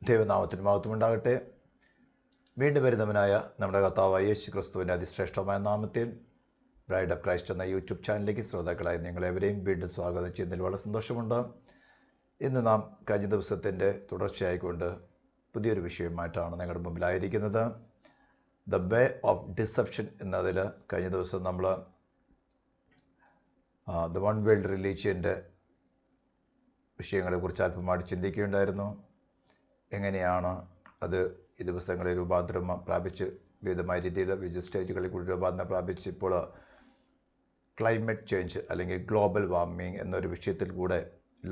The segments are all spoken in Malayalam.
ദൈവനാമത്തിന് മഹത്വമുണ്ടാകട്ടെ. വീണ്ടും വരുന്നവനായ നമ്മുടെ കർത്താവായ യേശു ക്രിസ്തുവിൻ്റെ അതിശ്രേഷ്ഠമായ നാമത്തിൽ ബ്രൈഡ് ഓഫ് ക്രൈസ്റ്റ് എന്ന യൂട്യൂബ് ചാനലിലേക്ക് ശ്രോതാക്കളായി നിങ്ങളെവരെയും വീണ്ടും സ്വാഗതം ചെയ്യുന്നതിൽ വളരെ സന്തോഷമുണ്ട്. ഇന്ന് നാം കഴിഞ്ഞ ദിവസത്തിൻ്റെ തുടർച്ചയായിക്കൊണ്ട് പുതിയൊരു വിഷയമായിട്ടാണ് നിങ്ങളുടെ മുമ്പിലായിരിക്കുന്നത്. ദ വേ ഓഫ് ഡിസെപ്ഷൻ എന്നതിൽ കഴിഞ്ഞ ദിവസം നമ്മൾ ദ വൺ വേൾഡ് റിലീജിയൻ്റെ വിഷയങ്ങളെക്കുറിച്ച് അല്പമായിട്ട് ചിന്തിക്കുകയുണ്ടായിരുന്നു. എങ്ങനെയാണ് അത് ഈ ദിവസങ്ങളിൽ രൂപാന്തരം പ്രാപിച്ച് വിവിധമായ രീതിയിൽ വിവിധ സ്റ്റേജുകളിൽ കൂടി രൂപാന്തരം പ്രാപിച്ച് ഇപ്പോൾ ക്ലൈമറ്റ് ചേഞ്ച് അല്ലെങ്കിൽ ഗ്ലോബൽ വാർമിംഗ് എന്നൊരു വിഷയത്തിൽ കൂടെ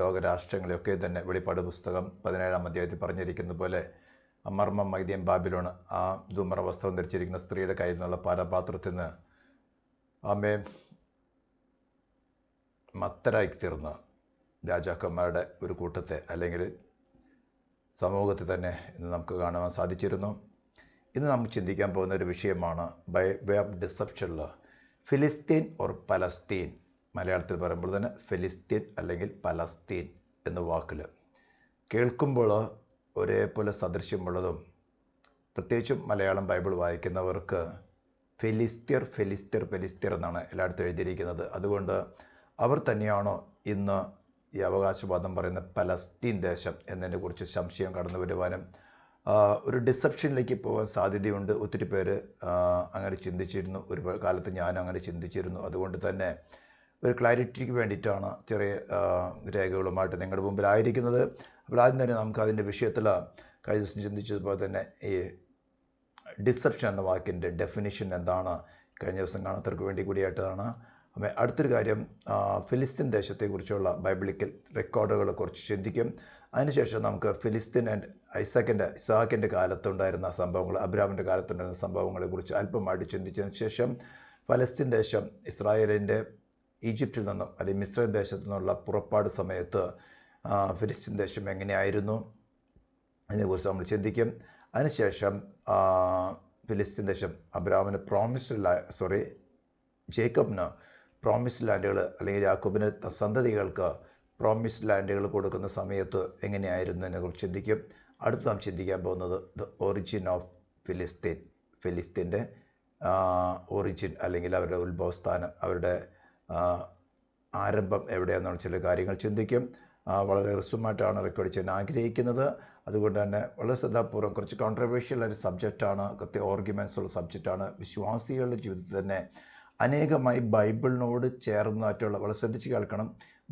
ലോകരാഷ്ട്രങ്ങളെയൊക്കെ തന്നെ വെളിപ്പാട് പുസ്തകം 17-ാം അധ്യായത്തിൽ പറഞ്ഞിരിക്കുന്ന പോലെ മർമ്മം മൈദ്യം ബാബിലോൺ, ആ ധൂമ്ര വസ്ത്രം ധരിച്ചിരിക്കുന്ന സ്ത്രീയുടെ കയ്യിൽ നിന്നുള്ള പാനപാത്രത്തിൽ നിന്ന് ആമേ മത്തരായി തീർന്ന രാജാക്കന്മാരുടെ ഒരു കൂട്ടത്തെ അല്ലെങ്കിൽ സമൂഹത്തിൽ തന്നെ ഇന്ന് നമുക്ക് കാണുവാൻ സാധിച്ചിരുന്നു. ഇന്ന് നമുക്ക് ചിന്തിക്കാൻ പോകുന്ന ഒരു വിഷയമാണ് ബൈ വേ ഓഫ് ഡിസെപ്ഷനിൽ ഫിലിസ്തീൻ ഓർ പലസ്തീൻ. മലയാളത്തിൽ പറയുമ്പോൾ തന്നെ ഫിലിസ്തീൻ അല്ലെങ്കിൽ പലസ്തീൻ എന്ന വാക്കിൽ കേൾക്കുമ്പോൾ ഒരേപോലെ സദൃശ്യമുള്ളതും, പ്രത്യേകിച്ചും മലയാളം ബൈബിൾ വായിക്കുന്നവർക്ക് ഫിലിസ്ത്യർ ഫിലിസ്ത്യർ ഫിലിസ്ത്യർ എന്നാണ് എല്ലായിടത്തും എഴുതിയിരിക്കുന്നത്. അതുകൊണ്ട് അവർ തന്നെയാണോ ഇന്ന് ഈ അവകാശവാദം പറയുന്ന പലസ്തീൻ ദേശം എന്നതിനെക്കുറിച്ച് സംശയം കടന്നു വരുവാനും ഒരു ഡിസെപ്ഷനിലേക്ക് പോകാൻ സാധ്യതയുണ്ട്. ഒത്തിരി പേര് അങ്ങനെ ചിന്തിച്ചിരുന്നു. ഒരു കാലത്ത് ഞാൻ അങ്ങനെ ചിന്തിച്ചിരുന്നു. അതുകൊണ്ട് തന്നെ ഒരു ക്ലാരിറ്റിക്ക് വേണ്ടിയിട്ടാണ് ചെറിയ രേഖകളുമായിട്ട് നിങ്ങളുടെ മുമ്പിലായിരിക്കുന്നത്. അപ്പോൾ ആദ്യം തന്നെ നമുക്ക് അതിൻ്റെ വിഷയത്തിൽ കഴിഞ്ഞ ദിവസം ചിന്തിച്ചതുപോലെ തന്നെ ഈ ഡിസെപ്ഷൻ എന്ന വാക്കിൻ്റെ ഡെഫിനിഷൻ എന്താണ് കഴിഞ്ഞ ദിവസം കാണാത്തവർക്ക് വേണ്ടി കൂടിയായിട്ടാണ്. അടുത്തൊരു കാര്യം, ഫിലിസ്തീൻ ദേശത്തെക്കുറിച്ചുള്ള ബൈബിളിക്കൽ റെക്കോർഡുകളെ കുറിച്ച് ചിന്തിക്കും. അതിനുശേഷം നമുക്ക് ഫിലിസ്തീൻ ആൻഡ് ഇസാക്കിൻ്റെ കാലത്തുണ്ടായിരുന്ന സംഭവങ്ങൾ, അബ്രാമിൻ്റെ കാലത്തുണ്ടായിരുന്ന സംഭവങ്ങളെക്കുറിച്ച് അല്പമായിട്ട് ചിന്തിച്ചതിന് ശേഷം ഫലസ്തീൻ ദേശം ഇസ്രായേലിൻ്റെ ഈജിപ്തിൽ നിന്നും അല്ലെങ്കിൽ മിസ്രൈം ദേശത്തു നിന്നുള്ള പുറപ്പാട് സമയത്ത് ഫിലിസ്തീൻ ദേശം എങ്ങനെയായിരുന്നു അതിനെക്കുറിച്ച് നമ്മൾ ചിന്തിക്കും. അതിനുശേഷം ഫിലിസ്തീൻ ദേശം അബ്രാമിന് ജേക്കബിന് പ്രോമിസ് ലാൻഡുകൾ അല്ലെങ്കിൽ യാക്കോബിന് സന്തതികൾക്ക് പ്രോമിസ് ലാൻഡുകൾ കൊടുക്കുന്ന സമയത്ത് എങ്ങനെയായിരുന്നു കുറിച്ച് ചിന്തിക്കും. അടുത്ത് നാം ചിന്തിക്കാൻ പോകുന്നത് ദ ഒറിജിൻ ഓഫ് ഫിലിസ്തീൻ്റെ ഒറിജിൻ അല്ലെങ്കിൽ അവരുടെ ഉത്ഭവസ്ഥാനം, അവരുടെ ആരംഭം എവിടെയാണെന്നുള്ള ചില കാര്യങ്ങൾ ചിന്തിക്കും. വളരെ റിസുമായിട്ടാണ് റെക്കോർഡ് ചെയ്യാൻ ആഗ്രഹിക്കുന്നത്. അതുകൊണ്ട് തന്നെ വളരെ ശ്രദ്ധാപൂർവ്വം, കുറച്ച് കോൺട്രവേഴ്ഷ്യൽ ഒരു സബ്ജക്റ്റാണ്, കൃത്യ ഓർഗ്യുമെൻസ് ഉള്ള സബ്ജക്റ്റാണ്. വിശ്വാസികളുടെ ജീവിതത്തിൽ തന്നെ അനേകമായി ബൈബിളിനോട് ചേർന്നായിട്ടുള്ള, വളരെ ശ്രദ്ധിച്ച് കേൾക്കണം,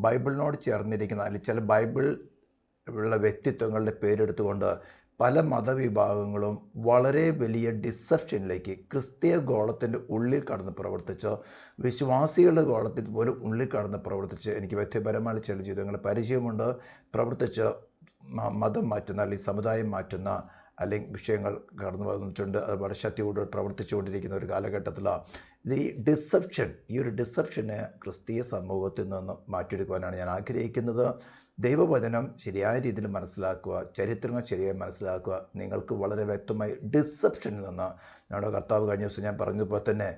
ബൈബിളിനോട് ചേർന്നിരിക്കുന്ന അല്ലെങ്കിൽ ചില ബൈബിളിലുള്ള വ്യക്തിത്വങ്ങളുടെ പേരെടുത്തുകൊണ്ട് പല മതവിഭാഗങ്ങളും വളരെ വലിയ ഡിസെപ്ഷനിലേക്ക് ക്രിസ്തീയ ഗോളത്തിൻ്റെ ഉള്ളിൽ കടന്ന് പ്രവർത്തിച്ച്, വിശ്വാസികളുടെ ഗോളത്തിൽ പോലും ഉള്ളിൽ കടന്ന് പ്രവർത്തിച്ച്, എനിക്ക് വ്യക്തിപരമായ ചില ജീവിതങ്ങൾ പരിചയമുണ്ട്, പ്രവർത്തിച്ച് മതം മാറ്റുന്ന അല്ലെങ്കിൽ സമുദായം മാറ്റുന്ന അല്ലെങ്കിൽ വിഷയങ്ങൾ കടന്നു വന്നിട്ടുണ്ട്. അത് വളരെ ശക്തിയോട് പ്രവർത്തിച്ചുകൊണ്ടിരിക്കുന്ന ഒരു കാലഘട്ടത്തിലാണ് ഈ ഒരു ഡിസെപ്ഷനെ ക്രിസ്തീയ സമൂഹത്തിൽ നിന്ന് മാറ്റിയെടുക്കുവാനാണ് ഞാൻ ആഗ്രഹിക്കുന്നത്. ദൈവവചനം ശരിയായ രീതിയിൽ മനസ്സിലാക്കുക, ചരിത്രങ്ങൾ ശരിയായി മനസ്സിലാക്കുക. നിങ്ങൾക്ക് വളരെ വ്യക്തമായി ഡിസെപ്ഷനിൽ നിന്ന് ഞങ്ങളുടെ കർത്താവ് കഴിഞ്ഞ ദിവസം ഞാൻ പറഞ്ഞതുപോലെ തന്നെ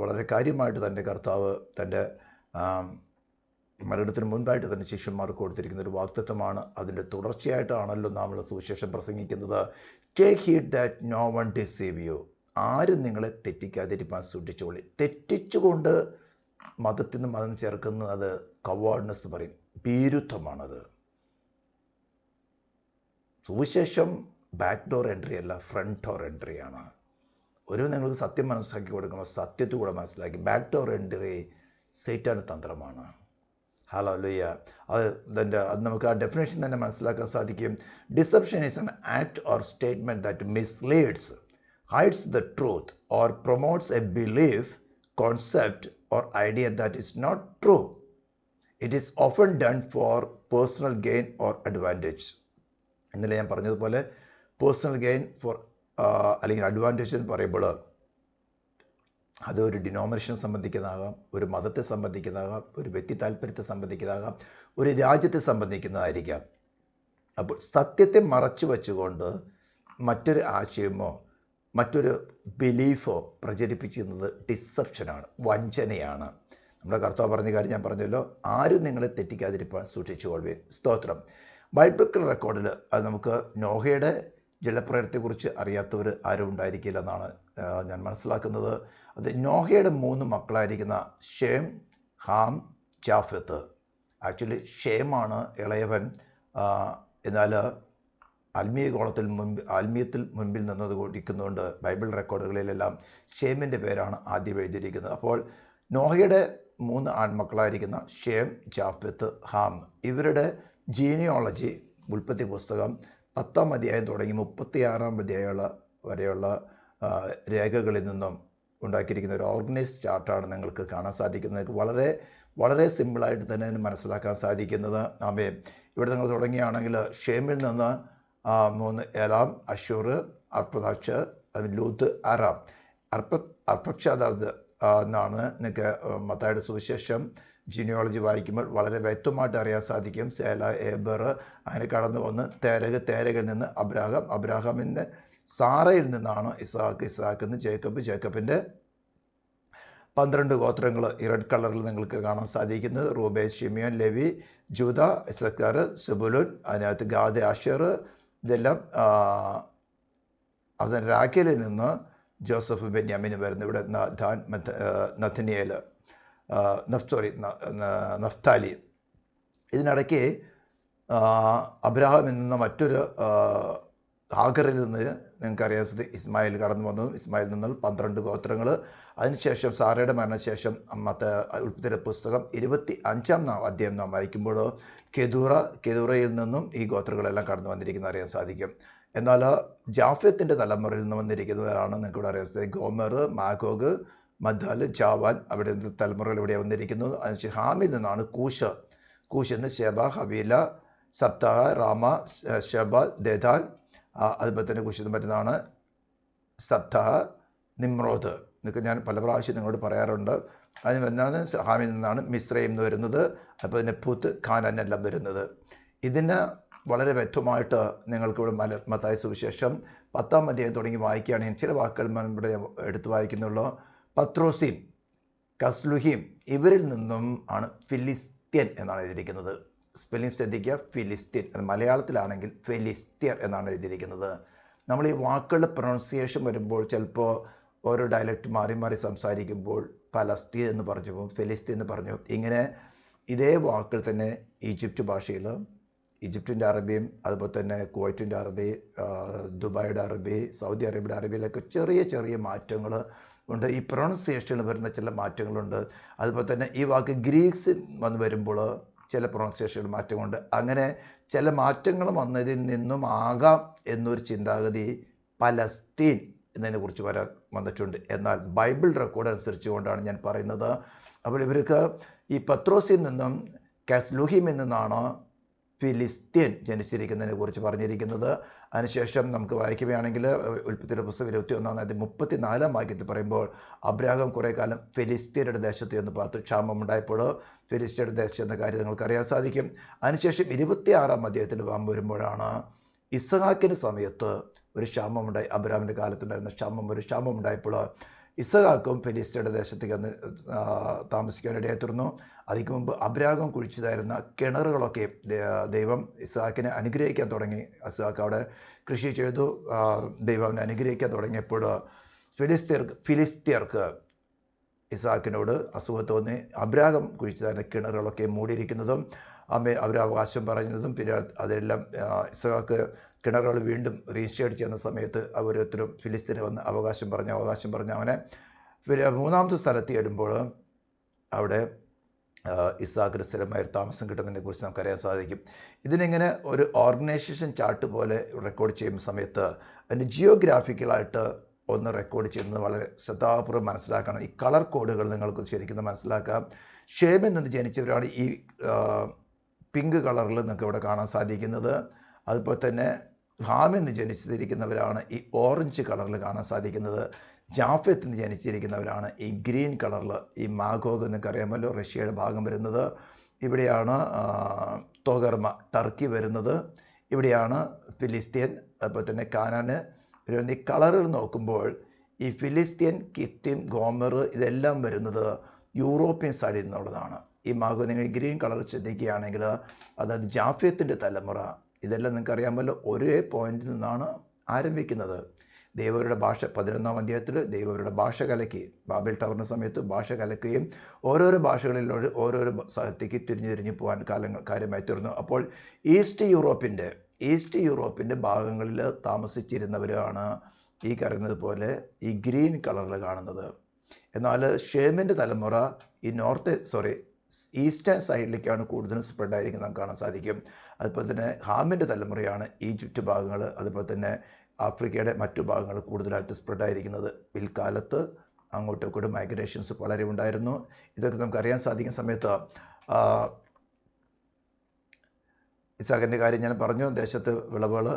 വളരെ കാര്യമായിട്ട് തന്നെ കർത്താവ് തൻ്റെ മരണത്തിന് മുൻപായിട്ട് തന്നെ ശിഷ്യന്മാർക്ക് കൊടുത്തിരിക്കുന്ന ഒരു വാഗ്ദത്തമാണ്. അതിൻ്റെ തുടർച്ചയായിട്ടാണല്ലോ നമ്മൾ സുവിശേഷം പ്രസംഗിക്കുന്നത്. Take heed that no one deceive you. ആരും നിങ്ങളെ തെറ്റിക്കാതിരിക്കാൻ സൂക്ഷിച്ചോളി. തെറ്റിച്ചുകൊണ്ട് മതത്തിൽ നിന്ന് മതം ചേർക്കുന്നത് അത് കവാർഡ്നെസ് പറയും, ഭീരുത്വമാണത്. സുവിശേഷം ബാക്ക് ഡോർ എൻട്രി അല്ല, ഫ്രണ്ട് ഡോർ എൻട്രിയാണ്. നിങ്ങൾക്ക് സത്യം മനസ്സിലാക്കി കൊടുക്കുമ്പോൾ സത്യത്തിൽ കൂടെ മനസ്സിലാക്കി. ബാക്ക് ഡോർ എൻട്രി സൈറ്റാൻ തന്ത്രമാണ്. ഹല്ലേലൂയ. അത് നമുക്ക് ആ ഡെഫിനേഷൻ തന്നെ മനസ്സിലാക്കാൻ സാധിക്കും. Deception is an act or statement that misleads, hides the truth or promotes a belief, concept or idea that is not true. It is often done for personal gain or advantage. ഇന്നലെ ഞാൻ പറഞ്ഞതുപോലെ പേഴ്സണൽ ഗെയിൻ ഫോർ അല്ലെങ്കിൽ അഡ്വാൻറ്റേജ് എന്ന് പറയുമ്പോൾ അത് ഒരു ഡിനോമിനേഷനെ സംബന്ധിക്കുന്നതാകാം, ഒരു മതത്തെ സംബന്ധിക്കുന്നതാകാം, ഒരു വ്യക്തി താല്പര്യത്തെ സംബന്ധിക്കുന്നതാകാം, ഒരു രാജ്യത്തെ സംബന്ധിക്കുന്നതായിരിക്കാം. അപ്പോൾ സത്യത്തെ മറച്ചു വെച്ചുകൊണ്ട് മറ്റൊരു ആശയമോ മറ്റൊരു ബിലീഫോ പ്രചരിപ്പിക്കുന്നത് ഡിസെപ്ഷനാണ്, വഞ്ചനയാണ്. നമ്മുടെ കർത്താവ് പറഞ്ഞ കാര്യം ഞാൻ പറഞ്ഞല്ലോ, ആരും നിങ്ങളെ തെറ്റിക്കാതിരിക്കാൻ സൂക്ഷിച്ചുകൊള്ളുവിൻ. സ്തോത്രം. ബൈബിൾ റെക്കോർഡിൽ അത് നമുക്ക് നോഹയുടെ ജലപ്രളയത്തെക്കുറിച്ച് അറിയാത്തവർ ആരും ഉണ്ടായിരിക്കില്ലെന്നാണ് ഞാൻ മനസ്സിലാക്കുന്നത്. അത് നോഹയുടെ 3 മക്കളായിരിക്കുന്ന ഷേം, ഹാം, ജാഫത്ത്. ആക്ച്വലി ഷേമാണ് ഇളയവൻ. എന്നാൽ ആത്മീയത്തിൽ മുൻപിൽ നിന്നത് കൊണ്ടിരിക്കുന്നതുകൊണ്ട് ബൈബിൾ റെക്കോർഡുകളിലെല്ലാം ഷേമിൻ്റെ പേരാണ് ആദ്യം എഴുതിയിരിക്കുന്നത്. അപ്പോൾ നോഹയുടെ 3 ആൺമക്കളായിരിക്കുന്ന ഷേം, ജാഫത്ത്, ഹാം, ഇവരുടെ ജീനിയോളജി ഉൽപ്പത്തി പുസ്തകം 10-ാം അധ്യായം തുടങ്ങി 36-ാം അധ്യായം വരെയുള്ള രേഖകളിൽ നിന്നും ഉണ്ടാക്കിയിരിക്കുന്ന ഒരു ഓർഗനൈസ്ഡ് ചാർട്ടാണ് നിങ്ങൾക്ക് കാണാൻ സാധിക്കുന്നത്. വളരെ വളരെ സിമ്പിളായിട്ട് തന്നെ അതിന് മനസ്സിലാക്കാൻ സാധിക്കുന്നത്. ഇവിടെ നിങ്ങൾ തുടങ്ങിയാണെങ്കിൽ ഷേമിൽ നിന്ന് 3 ഏലാം, അഷൂർ, അർപ്പദാക്ഷ്, ലൂത്ത്, അറാം. അർപ്പക്ഷാദാദ് എന്നാണ് നിങ്ങൾക്ക് മത്തായിയുടെ സുവിശേഷം ജീനിയോളജി വായിക്കുമ്പോൾ വളരെ വ്യക്തമായിട്ട് അറിയാൻ സാധിക്കും. സേല, ഏബർ, അങ്ങനെ കടന്നു വന്ന് തേരകിൽ നിന്ന് അബ്രാഹാമിൻ്റെ സാറയിൽ നിന്നാണ് ഇസാക്കിൽ നിന്ന് ജേക്കബിൻ്റെ 12 ഗോത്രങ്ങൾ ഈ റെഡ് കളറിൽ നിങ്ങൾക്ക് കാണാൻ സാധിക്കുന്നത്. റൂബേൻ, ഷിമിയോൻ, ലെവി, ജൂദ, ഇസക്കാർ, സുബുലുൻ, അതിനകത്ത് ഗാദ്, ആഷർ, ഇതെല്ലാം. അവസാനം രാഖേലിൽ നിന്ന് ജോസഫ്, ബെന്യാമിന് വരുന്നു. ഇവിടെ നഥനിയേൽ, നഫ്താലി. ഇതിനിടയ്ക്ക് അബ്രാഹാമിൽ നിന്ന് മറ്റൊരു ഹാഗറിൽ നിന്ന് നിങ്ങൾക്കറിയാം ഇസ്മായിൽ കടന്നു വന്നതും ഇസ്മായിൽ നിന്ന് 12 ഗോത്രങ്ങൾ. അതിനുശേഷം സാറയുടെ മരണശേഷം ഉൽപ്പത്തിയുടെ പുസ്തകം 25-ാം അധ്യായം നാം വായിക്കുമ്പോൾ കെദൂറയിൽ നിന്നും ഈ ഗോത്രങ്ങളെല്ലാം കടന്നു വന്നിരിക്കുന്നത് അറിയാൻ സാധിക്കും. എന്നാൽ ജാഫത്തിൻ്റെ തലമുറയിൽ നിന്ന് വന്നിരിക്കുന്നതാണ് നിങ്ങൾക്കിവിടെ അറിയാം. ഗോമർ, മാഗോഗ്, മദ്ദാൽ, ജാവാൻ, അവിടെ തലമുറകൾ ഇവിടെ വന്നിരിക്കുന്നത്. അതിനുശേഷം ഹാമിൽ നിന്നാണ് കൂഷ് എന്ന് ഷെബ, ഹവീല, സപ്താഹ, രാമ, ഷെബ, ദേദാൻ. അതുപോലെ തന്നെ കുശിതം പറ്റുന്നതാണ് സപ്താഹ, നിമ്രോദ്. എന്നൊക്കെ ഞാൻ പല പ്രാവശ്യം നിങ്ങളോട് പറയാറുണ്ട്. അതിന് വരുന്നത് ഹാമിൽ നിന്നാണ് മിസ്രൈം എന്ന് വരുന്നത്. അപ്പോൾ തന്നെ പുത്ത്, ഖാനാൻ എല്ലാം വരുന്നത്. ഇതിന് വളരെ വ്യക്തമായിട്ട് നിങ്ങൾക്കിവിടെ മത്തായി സുവിശേഷം 10-ാം അധ്യായം തുടങ്ങി വായിക്കുകയാണെങ്കിൽ ചില വാക്കുകൾ ഇവിടെ എടുത്ത് വായിക്കുന്നുള്ളൂ. പത്രോസീം, കസ്ലുഹീം, ഇവരിൽ നിന്നും ആണ് ഫിലിസ്ത്യൻ എന്നാണ് എഴുതിയിരിക്കുന്നത്. സ്പെല്ലിംഗ് ശ്രദ്ധിക്കുക, ഫിലിസ്ത്യൻ. അത് മലയാളത്തിലാണെങ്കിൽ ഫെലിസ്ത്യർ എന്നാണ് എഴുതിയിരിക്കുന്നത്. നമ്മൾ ഈ വാക്കുകളുടെ പ്രൊണൗൺസിയേഷൻ വരുമ്പോൾ ചിലപ്പോൾ ഓരോ ഡയലക്റ്റ് മാറി മാറി സംസാരിക്കുമ്പോൾ പലസ്തീൻ എന്ന് പറഞ്ഞു പോകും, ഫെലിസ്തീൻ എന്ന് പറഞ്ഞു. ഇങ്ങനെ ഇതേ വാക്കുകൾ തന്നെ ഈജിപ്റ്റ് ഭാഷയിൽ, ഈജിപ്തിൻ്റെ അറബിയും അതുപോലെ തന്നെ കുവൈറ്റിൻ്റെ അറബി, ദുബായിയുടെ അറബി, സൗദി അറേബ്യയുടെ അറബിയിലൊക്കെ ചെറിയ ചെറിയ മാറ്റങ്ങൾ ഉണ്ട്. ഈ പ്രൊണൗൺസിയേഷനിൽ വരുന്ന ചില മാറ്റങ്ങളുണ്ട്. അതുപോലെ തന്നെ ഈ വാക്ക് ഗ്രീക്സിൽ വന്ന് വരുമ്പോൾ ചില പ്രൊണൗൺസിയേഷനിൽ മാറ്റമുണ്ട്. അങ്ങനെ ചില മാറ്റങ്ങൾ വന്നതിൽ നിന്നും ആകാം എന്നൊരു ചിന്താഗതി പലസ്തീൻ എന്നതിനെക്കുറിച്ച് വന്നിട്ടുണ്ട്. എന്നാൽ ബൈബിൾ റെക്കോർഡ് അനുസരിച്ചുകൊണ്ടാണ് ഞാൻ പറയുന്നത്. അപ്പോൾ ഇവർക്ക് ഈ പത്രോസിൽ നിന്നും കസ്ലുഹീമിൽ നിന്നാണ് ഫിലിസ്ത്യൻ ജനിച്ചിരിക്കുന്നതിനെ കുറിച്ച് പറഞ്ഞിരിക്കുന്നത്. അതിനുശേഷം നമുക്ക് വായിക്കുകയാണെങ്കിൽ ഉൽപ്പത്തിയുടെ പുസ്തകം 21-ാം അധ്യായം 34-ാം വാക്യത്തിൽ പറയുമ്പോൾ അബ്രാഹാം കുറേ കാലം ഫിലിസ്ത്യരുടെ ദേശത്ത് എന്ന് പാർത്തു. ക്ഷാമം ഉണ്ടായപ്പോൾ ഫിലിസ്ത്യരുടെ ദേശം എന്ന കാര്യം നിങ്ങൾക്കറിയാൻ സാധിക്കും. അതിനുശേഷം 26-ാം അധ്യായത്തിൽ വരുമ്പോഴാണ് ഇസഹാക്കിന് സമയത്ത് ഒരു ക്ഷാമമുണ്ടായി. അബ്രാഹാമിൻ്റെ കാലത്തുണ്ടായിരുന്ന ഒരു ക്ഷാമം ഉണ്ടായപ്പോൾ ഇസഹാക്കും ഫിലിസ്ത്യയുടെ ദേശത്തേക്ക് അന്ന് താമസിക്കാനിടയായി തീർന്നു. അതിക്ക് മുമ്പ് അബ്രാഹാം കുഴിച്ചതായിരുന്ന കിണറുകളൊക്കെ ദൈവം ഇസഹാക്കിനെ അനുഗ്രഹിക്കാൻ തുടങ്ങി. ഇസഹാക്ക് അവിടെ കൃഷി ചെയ്തു. ദൈവം അവനെ അനുഗ്രഹിക്കാൻ തുടങ്ങിയപ്പോൾ ഫിലിസ്ത്യർക്ക് ഇസഹാക്കിനോട് അസുഖം തോന്നി. അബ്രാഹാം കുഴിച്ചതായിരുന്ന കിണറുകളൊക്കെ മൂടിയിരിക്കുന്നതും അവർ അവകാശം പറയുന്നതും പിന്നെ അതെല്ലാം ഇസഹാക്ക് കിണറുകൾ വീണ്ടും റീസ്റ്റേർട്ട് ചെയ്യുന്ന സമയത്ത് ഓരോരുത്തരും ഫിലിസ്തീന് വന്ന് അവകാശം പറഞ്ഞ് അവനെ 3-ാമത്തെ സ്ഥലത്ത് വരുമ്പോൾ അവിടെ ഇസാക്കിന് സ്ഥിരമായ താമസം കിട്ടുന്നതിനെ കുറിച്ച് നമുക്കറിയാൻ സാധിക്കും. ഇതിനിങ്ങനെ ഒരു ഓർഗനൈസേഷൻ ചാർട്ട് പോലെ റെക്കോർഡ് ചെയ്യുന്ന സമയത്ത് അതിൻ്റെ ജിയോഗ്രാഫിക്കലായിട്ട് ഒന്ന് റെക്കോർഡ് ചെയ്യുന്നത് വളരെ ശ്രദ്ധാപൂർവ്വം മനസ്സിലാക്കണം. ഈ കളർ കോഡുകൾ നിങ്ങൾക്ക് ശരിക്കും മനസ്സിലാക്കാം. ഷേമിൽ നിന്ന് ജനിച്ചവരാണ് ഈ പിങ്ക് കളറിൽ നിങ്ങൾക്ക് ഇവിടെ കാണാൻ സാധിക്കുന്നത്. അതുപോലെ തന്നെ ഹാമിൽ നിന്ന് ജനിച്ചിരിക്കുന്നവരാണ് ഈ ഓറഞ്ച് കളറിൽ കാണാൻ സാധിക്കുന്നത്. ജാഫത്തിൽ നിന്ന് ജനിച്ചിരിക്കുന്നവരാണ് ഈ ഗ്രീൻ കളറിൽ. ഈ മാഗോഗ് എന്നൊക്കെ അറിയാമല്ലോ, റഷ്യയുടെ ഭാഗം വരുന്നത്. ഇവിടെയാണ് തോഗർമ, ടർക്കി വരുന്നത്. ഇവിടെയാണ് ഫിലിസ്ത്യൻ, അതുപോലെ തന്നെ കാനാന്. ഈ കളറിൽ നോക്കുമ്പോൾ ഈ ഫിലിസ്ത്യൻ, കിത്തിം, ഗോമർ ഇതെല്ലാം വരുന്നത് യൂറോപ്യൻ സൈഡിൽ നിന്നുള്ളതാണ്. ഈ മാഗോഗ് നിങ്ങൾ ഗ്രീൻ കളർ ശ്രദ്ധിക്കുകയാണെങ്കിൽ അതായത് ജാഫ്യത്തിൻ്റെ തലമുറ. ഇതെല്ലാം നിങ്ങൾക്ക് അറിയാമല്ലോ, ഒരേ പോയിന്റിൽ നിന്നാണ് ആരംഭിക്കുന്നത്. ദൈവരുടെ ഭാഷ 11-ാം അധ്യായത്തിൽ ദൈവരുടെ ഭാഷ കലക്കി, ബാബേൽ ടവറിന് സമയത്ത് ഭാഷ കലക്കുകയും ഓരോരോ ഭാഷകളിലൂടെ ഓരോരോ സ്ഥലത്തേക്ക് തിരിഞ്ഞു പോകാൻ കാര്യമായി തീർന്നു. അപ്പോൾ ഈസ്റ്റ് യൂറോപ്പിൻ്റെ ഭാഗങ്ങളിൽ താമസിച്ചിരുന്നവരാണ് ഈ കരുന്നത് പോലെ ഈ ഗ്രീൻ കളറിൽ കാണുന്നത്. എന്നാൽ ഷേമിൻ്റെ തലമുറ ഈ ഈസ്റ്റേൺ സൈഡിലേക്കാണ് കൂടുതലും സ്പ്രെഡായിരിക്കും നമുക്ക് കാണാൻ സാധിക്കും. അതുപോലെ തന്നെ ഹാമിൻ്റെ തലമുറയാണ് ഈജിപ്റ്റ് ഭാഗങ്ങൾ, അതുപോലെ തന്നെ ആഫ്രിക്കയുടെ മറ്റു ഭാഗങ്ങൾ കൂടുതലായിട്ട് സ്പ്രെഡായിരിക്കുന്നത്. പിൽക്കാലത്ത് അങ്ങോട്ടേക്കൂടെ മൈഗ്രേഷൻസ് വളരെ ഉണ്ടായിരുന്നു. ഇതൊക്കെ നമുക്ക് അറിയാൻ സാധിക്കുന്ന സമയത്ത് ഇസാഖിൻ്റെ കാര്യം ഞാൻ പറഞ്ഞു. ദേശത്ത് വിളവുകൾ,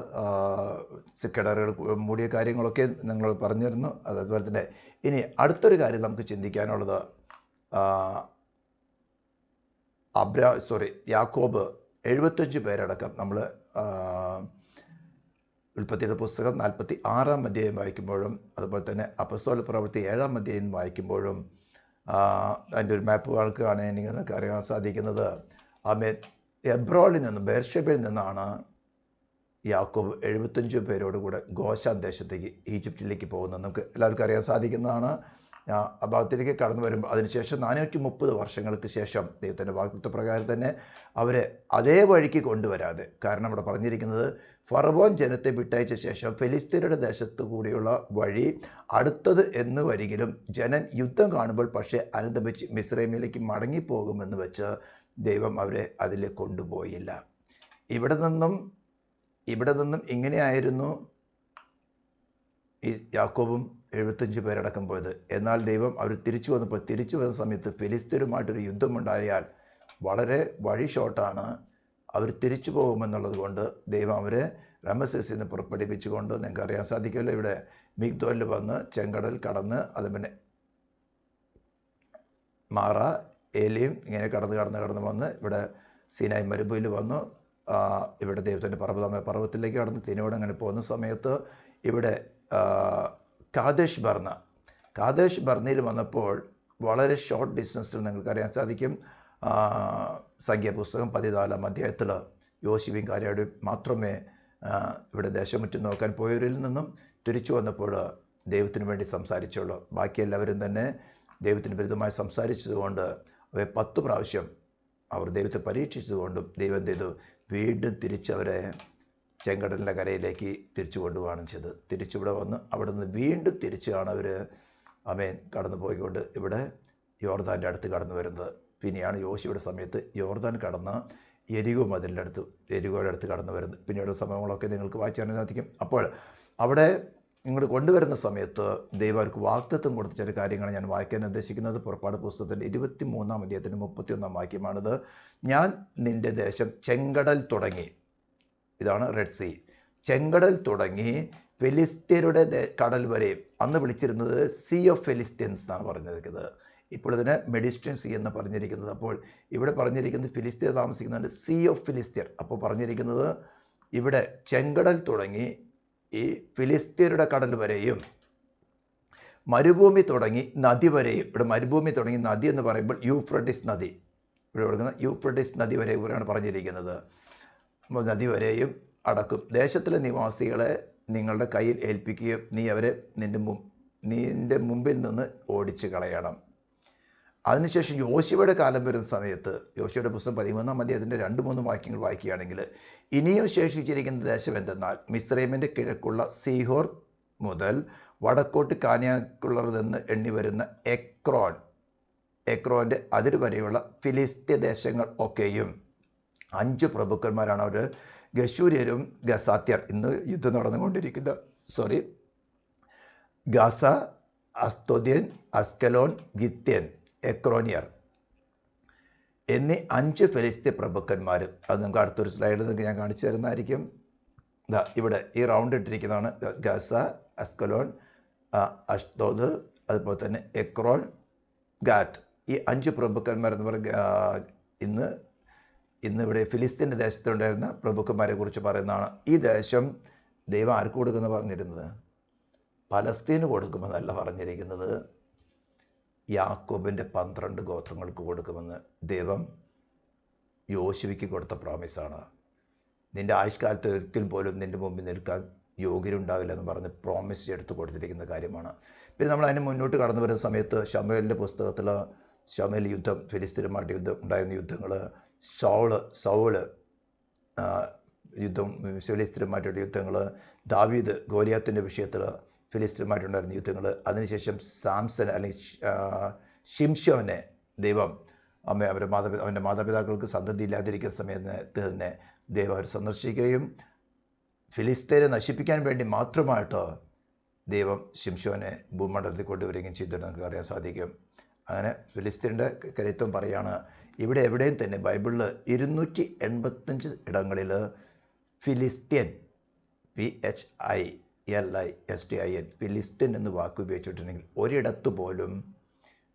കിണറുകൾ മൂടിയ കാര്യങ്ങളൊക്കെ നിങ്ങൾ പറഞ്ഞിരുന്നു. അതുപോലെ തന്നെ ഇനി അടുത്തൊരു കാര്യം നമുക്ക് ചിന്തിക്കാനുള്ളത്, യാക്കോബ് 75 പേരടക്കം നമ്മൾ ഉൽപ്പത്തിയുടെ പുസ്തകം 46-ാം അധ്യായം വായിക്കുമ്പോഴും അതുപോലെ തന്നെ അപ്പസ്തോല പ്രവൃത്തി 7-ാം അധ്യായം വായിക്കുമ്പോഴും അതിൻ്റെ ഒരു മാപ്പ് കാണുകയാണെങ്കിൽ നിങ്ങൾക്ക് അറിയാൻ സാധിക്കുന്നത് എബ്രോളിൽ നിന്ന് ബേർഷെബയിൽ നിന്നാണ് യാക്കോബ് 75 പേരോടുകൂടെ ഗോശാൻ ദേശത്തേക്ക് ഈജിപ്തിലേക്ക് പോകുന്നത് നമുക്ക് എല്ലാവർക്കും അറിയാൻ സാധിക്കുന്നതാണ്. ആ ഭാഗത്തിലേക്ക് കടന്നു വരുമ്പോൾ അതിനുശേഷം 430 വർഷങ്ങൾക്ക് ശേഷം ദൈവത്തിൻ്റെ വാഗ്ദത്ത പ്രകാരം തന്നെ അവരെ അതേ വഴിക്ക് കൊണ്ടുവരാതെ, കാരണം അവിടെ പറഞ്ഞിരിക്കുന്നത് ഫറവോൻ ജനത്തെ വിട്ടയച്ച ശേഷം ഫെലിസ്തീനയുടെ ദേശത്തു കൂടിയുള്ള വഴി അടുത്തത് എന്ന് വരികിലും ജനൻ യുദ്ധം കാണുമ്പോൾ പക്ഷേ അനുദപിച്ച് മിസ്രൈമിലേക്ക് മടങ്ങിപ്പോകുമെന്ന് വെച്ച് ദൈവം അവരെ അതിൽ കൊണ്ടുപോയില്ല. ഇവിടെ നിന്നും ഇങ്ങനെയായിരുന്നു ഈ യാക്കോബും 75 പേരടക്കം പോയത്. എന്നാൽ ദൈവം അവർ തിരിച്ചു വന്ന സമയത്ത് ഫെലിസ്തീനുമായിട്ടൊരു യുദ്ധമുണ്ടായാൽ വളരെ വഴി ഷോർട്ടാണ്, അവർ തിരിച്ചു പോകുമെന്നുള്ളത് കൊണ്ട് ദൈവം അവരെ റമസേസിൽ നിന്ന് പുറപ്പെടുവിച്ചുകൊണ്ട് നിങ്ങൾക്ക് അറിയാൻ സാധിക്കുമല്ലോ, ഇവിടെ മിഗ്ദോലിൽ വന്ന് ചെങ്കടൽ കടന്ന് അത് പിന്നെ മാറ ഏലിയും ഇങ്ങനെ കടന്ന് വന്ന് ഇവിടെ സീനായി മരുഭൂമിയിൽ വന്നു. ഇവിടെ ദൈവത്തിൻ്റെ പർവ്വതത്തിലേക്ക് കടന്ന് തിനോട് അങ്ങനെ പോകുന്ന സമയത്ത് ഇവിടെ കാദേശ് ബർണയിൽ വന്നപ്പോൾ വളരെ ഷോർട്ട് ഡിസ്റ്റൻസിൽ നിങ്ങൾക്കറിയാൻ സാധിക്കും. സംഖ്യാപുസ്തകം 14-ാം അധ്യായത്തിൽ യോശുവയും കാലേബും മാത്രമേ ഇവിടെ ദേശമുറ്റം നോക്കാൻ പോയവരിൽ നിന്നും തിരിച്ചു വന്നപ്പോൾ ദൈവത്തിന് വേണ്ടി സംസാരിച്ചുള്ളൂ. ബാക്കി എല്ലാവരും തന്നെ ദൈവത്തിന് വിരുദ്ധമായി സംസാരിച്ചതുകൊണ്ട് അവയെ 10 പ്രാവശ്യം അവർ ദൈവത്തെ പരീക്ഷിച്ചതുകൊണ്ടും ദൈവം എന്ത് ചെയ്തു, വീണ്ടും തിരിച്ചവരെ ചെങ്കടലിൻ്റെ കരയിലേക്ക് തിരിച്ചു കൊണ്ടുപോവുകയാണ് ചെയ്തത്. തിരിച്ചിവിടെ വന്ന് അവിടെ നിന്ന് വീണ്ടും തിരിച്ചാണ് അവർ കടന്നു പോയിക്കൊണ്ട് ഇവിടെ യോർദാൻ്റെ അടുത്ത് കടന്നു വരുന്നത്. പിന്നെയാണ് യോശുവയുടെ സമയത്ത് യോർദാൻ കടന്ന് എരികോയുടെ അടുത്ത് കടന്നു വരുന്നത്. പിന്നീട് സംഭവങ്ങളൊക്കെ നിങ്ങൾക്ക് വായിച്ചാൽ സാധിക്കും. അപ്പോൾ അവിടെ ഇങ്ങോട്ട് കൊണ്ടുവരുന്ന സമയത്ത് ദൈവം അവർക്ക് വാഗ്ദത്തം കൊടുത്ത ചില കാര്യങ്ങളാണ് ഞാൻ വായിക്കാൻ ഉദ്ദേശിക്കുന്നത്. പുറപ്പാട് പുസ്തകത്തിൻ്റെ 23-ാം അധ്യായത്തിൻ്റെ 31-ാം വാക്യമാണിത്. ഞാൻ നിൻ്റെ ദേശം ചെങ്കടൽ തുടങ്ങി, ഇതാണ് റെഡ് സീ, ചെങ്കടൽ തുടങ്ങി ഫെലിസ്ത്യരുടെ കടൽ വരെ, അന്ന് വിളിച്ചിരുന്നത് സീ ഓഫ് ഫെലിസ്ത്യൻസ് എന്നാണ് പറഞ്ഞിരിക്കുന്നത്. ഇപ്പോൾ ഇതിനെ മെഡിറ്ററേനിയൻ സീ എന്ന് പറഞ്ഞിരിക്കുന്നത്. അപ്പോൾ ഇവിടെ പറഞ്ഞിരിക്കുന്നത് ഫിലിസ്തീർ താമസിക്കുന്നുണ്ട്, സീ ഓഫ് ഫിലിസ്തീർ. അപ്പോൾ പറഞ്ഞിരിക്കുന്നത് ഇവിടെ ചെങ്കടൽ തുടങ്ങി ഈ ഫിലിസ്തീരുടെ കടൽ വരെയും മരുഭൂമി തുടങ്ങി നദി വരെയും. ഇവിടെ മരുഭൂമി തുടങ്ങി നദി എന്ന് പറയുമ്പോൾ യൂഫ്രട്ടീസ് നദി, ഇവിടെ കൊടുക്കുന്ന യൂഫ്രട്ടീസ് നദി വരെ ഇവരാണ് പറഞ്ഞിരിക്കുന്നത്. നദി വരെയും അടക്കും. ദേശത്തിലെ നിവാസികളെ നിങ്ങളുടെ കയ്യിൽ ഏൽപ്പിക്കുകയും നീ അവരെ നിൻ്റെ മുമ്പിൽ നിന്ന് ഓടിച്ച് കളയണം. അതിനുശേഷം യോശുവയുടെ കാലം വരുന്ന സമയത്ത് യോശുവയുടെ പുസ്തകം 13-ാം അധ്യായത്തിൻ്റെ 2-3 വാക്യങ്ങൾ വായിക്കുകയാണെങ്കിൽ ഇനിയും ശേഷിച്ചിരിക്കുന്ന ദേശം എന്തെന്നാൽ മിസ്രൈമിൻ്റെ കിഴക്കുള്ള സീഹോർ മുതൽ വടക്കോട്ട് കാനാക്കുള്ളതെന്ന് എണ്ണി വരുന്ന എക്രോൻ്റെ അതിരുവരെയുള്ള ഫിലിസ്ത്യ ദേശങ്ങൾ ഒക്കെയും. 5 പ്രഭുക്കന്മാരാണ് അവർ, ഗശൂര്യരും ഗസാത്യർ, ഇന്ന് യുദ്ധം നടന്നുകൊണ്ടിരിക്കുന്ന ഗാസ, അസ്തോദ്യൻ, അസ്കലോൻ, ഗിത്യൻ, എക്രോനിയർ എന്നീ 5 ഫെലിസ്ത്യ പ്രഭുക്കന്മാരും. അത് നമുക്ക് അടുത്തൊരു സ്ലൈഡിൽ നിങ്ങൾക്ക് ഞാൻ കാണിച്ചു തരുന്നതായിരിക്കും. ഇവിടെ ഈ റൗണ്ട് ഇട്ടിരിക്കുന്നതാണ് ഗാസ, അസ്കലോൻ, അഷ്തോദ്, അതുപോലെ തന്നെ എക്രോൺ, ഗാത്ത്. ഈ 5 പ്രഭുക്കന്മാരെന്ന് പറയുക ഇന്ന് ഇവിടെ ഫിലിസ്തീൻ്റെ ദേശത്തുണ്ടായിരുന്ന പ്രഭുക്കന്മാരെ കുറിച്ച് പറയുന്നതാണ്. ഈ ദേശം ദൈവം ആർക്ക് കൊടുക്കുമെന്ന് പറഞ്ഞിരുന്നത്? പലസ്തീന് കൊടുക്കുമെന്നല്ല പറഞ്ഞിരിക്കുന്നത്, യാക്കോബിൻ്റെ 12 ഗോത്രങ്ങൾക്ക് കൊടുക്കുമെന്ന് ദൈവം യോശുവയ്ക്ക് കൊടുത്ത പ്രോമിസാണ്. നിൻ്റെ ആയുഷ്കാലത്ത് ഒരിക്കൽ പോലും നിൻ്റെ മുമ്പിൽ നിൽക്കാൻ യോഗ്യരുണ്ടാവില്ല എന്ന് പറഞ്ഞ് പ്രോമിസ് എടുത്ത് കൊടുത്തിരിക്കുന്ന കാര്യമാണ്. പിന്നെ നമ്മൾ അതിന് മുന്നോട്ട് കടന്നു വരുന്ന സമയത്ത് ശമൂവേലിൻ്റെ പുസ്തകത്തിൽ ശമൂവേൽ യുദ്ധം, ഫിലിസ്തീനുമായിട്ട് യുദ്ധം ഉണ്ടായിരുന്ന യുദ്ധങ്ങൾ, സൗള് യുദ്ധം, ഫിലിസ്തീനുമായിട്ടുള്ള യുദ്ധങ്ങൾ, ദാവീദ് ഗോലിയാത്തിൻ്റെ വിഷയത്തിൽ ഫിലിസ്തീനുമായിട്ടുണ്ടായിരുന്ന യുദ്ധങ്ങൾ, അതിനുശേഷം സാംസൺ അല്ലെങ്കിൽ ശിംശോനെ ദൈവം അവൻ്റെ മാതാപിതാക്കൾക്ക് സന്തതി ഇല്ലാതിരിക്കുന്ന സമയത്ത് തന്നെ ദൈവം അവർ സന്ദർശിക്കുകയും ഫിലിസ്തീനെ നശിപ്പിക്കാൻ വേണ്ടി മാത്രമായിട്ട് ദൈവം ശിംശോനെ ഭൂമണ്ഡലത്തിൽ കൊണ്ടുവരികയും ചെയ്തിട്ട് നമുക്ക് അറിയാൻ സാധിക്കും. അങ്ങനെ ഫിലിസ്തീൻ്റെ കരുത്വം പറയാണ്. ഇവിടെ എവിടെയും തന്നെ ബൈബിളിൽ 285 ഇടങ്ങളിൽ ഫിലിസ്ത്യൻ, PHILISTIN, ഫിലിസ്ത്യൻ എന്ന് വാക്ക് ഉപയോഗിച്ചിട്ടുണ്ടെങ്കിൽ ഒരിടത്തു പോലും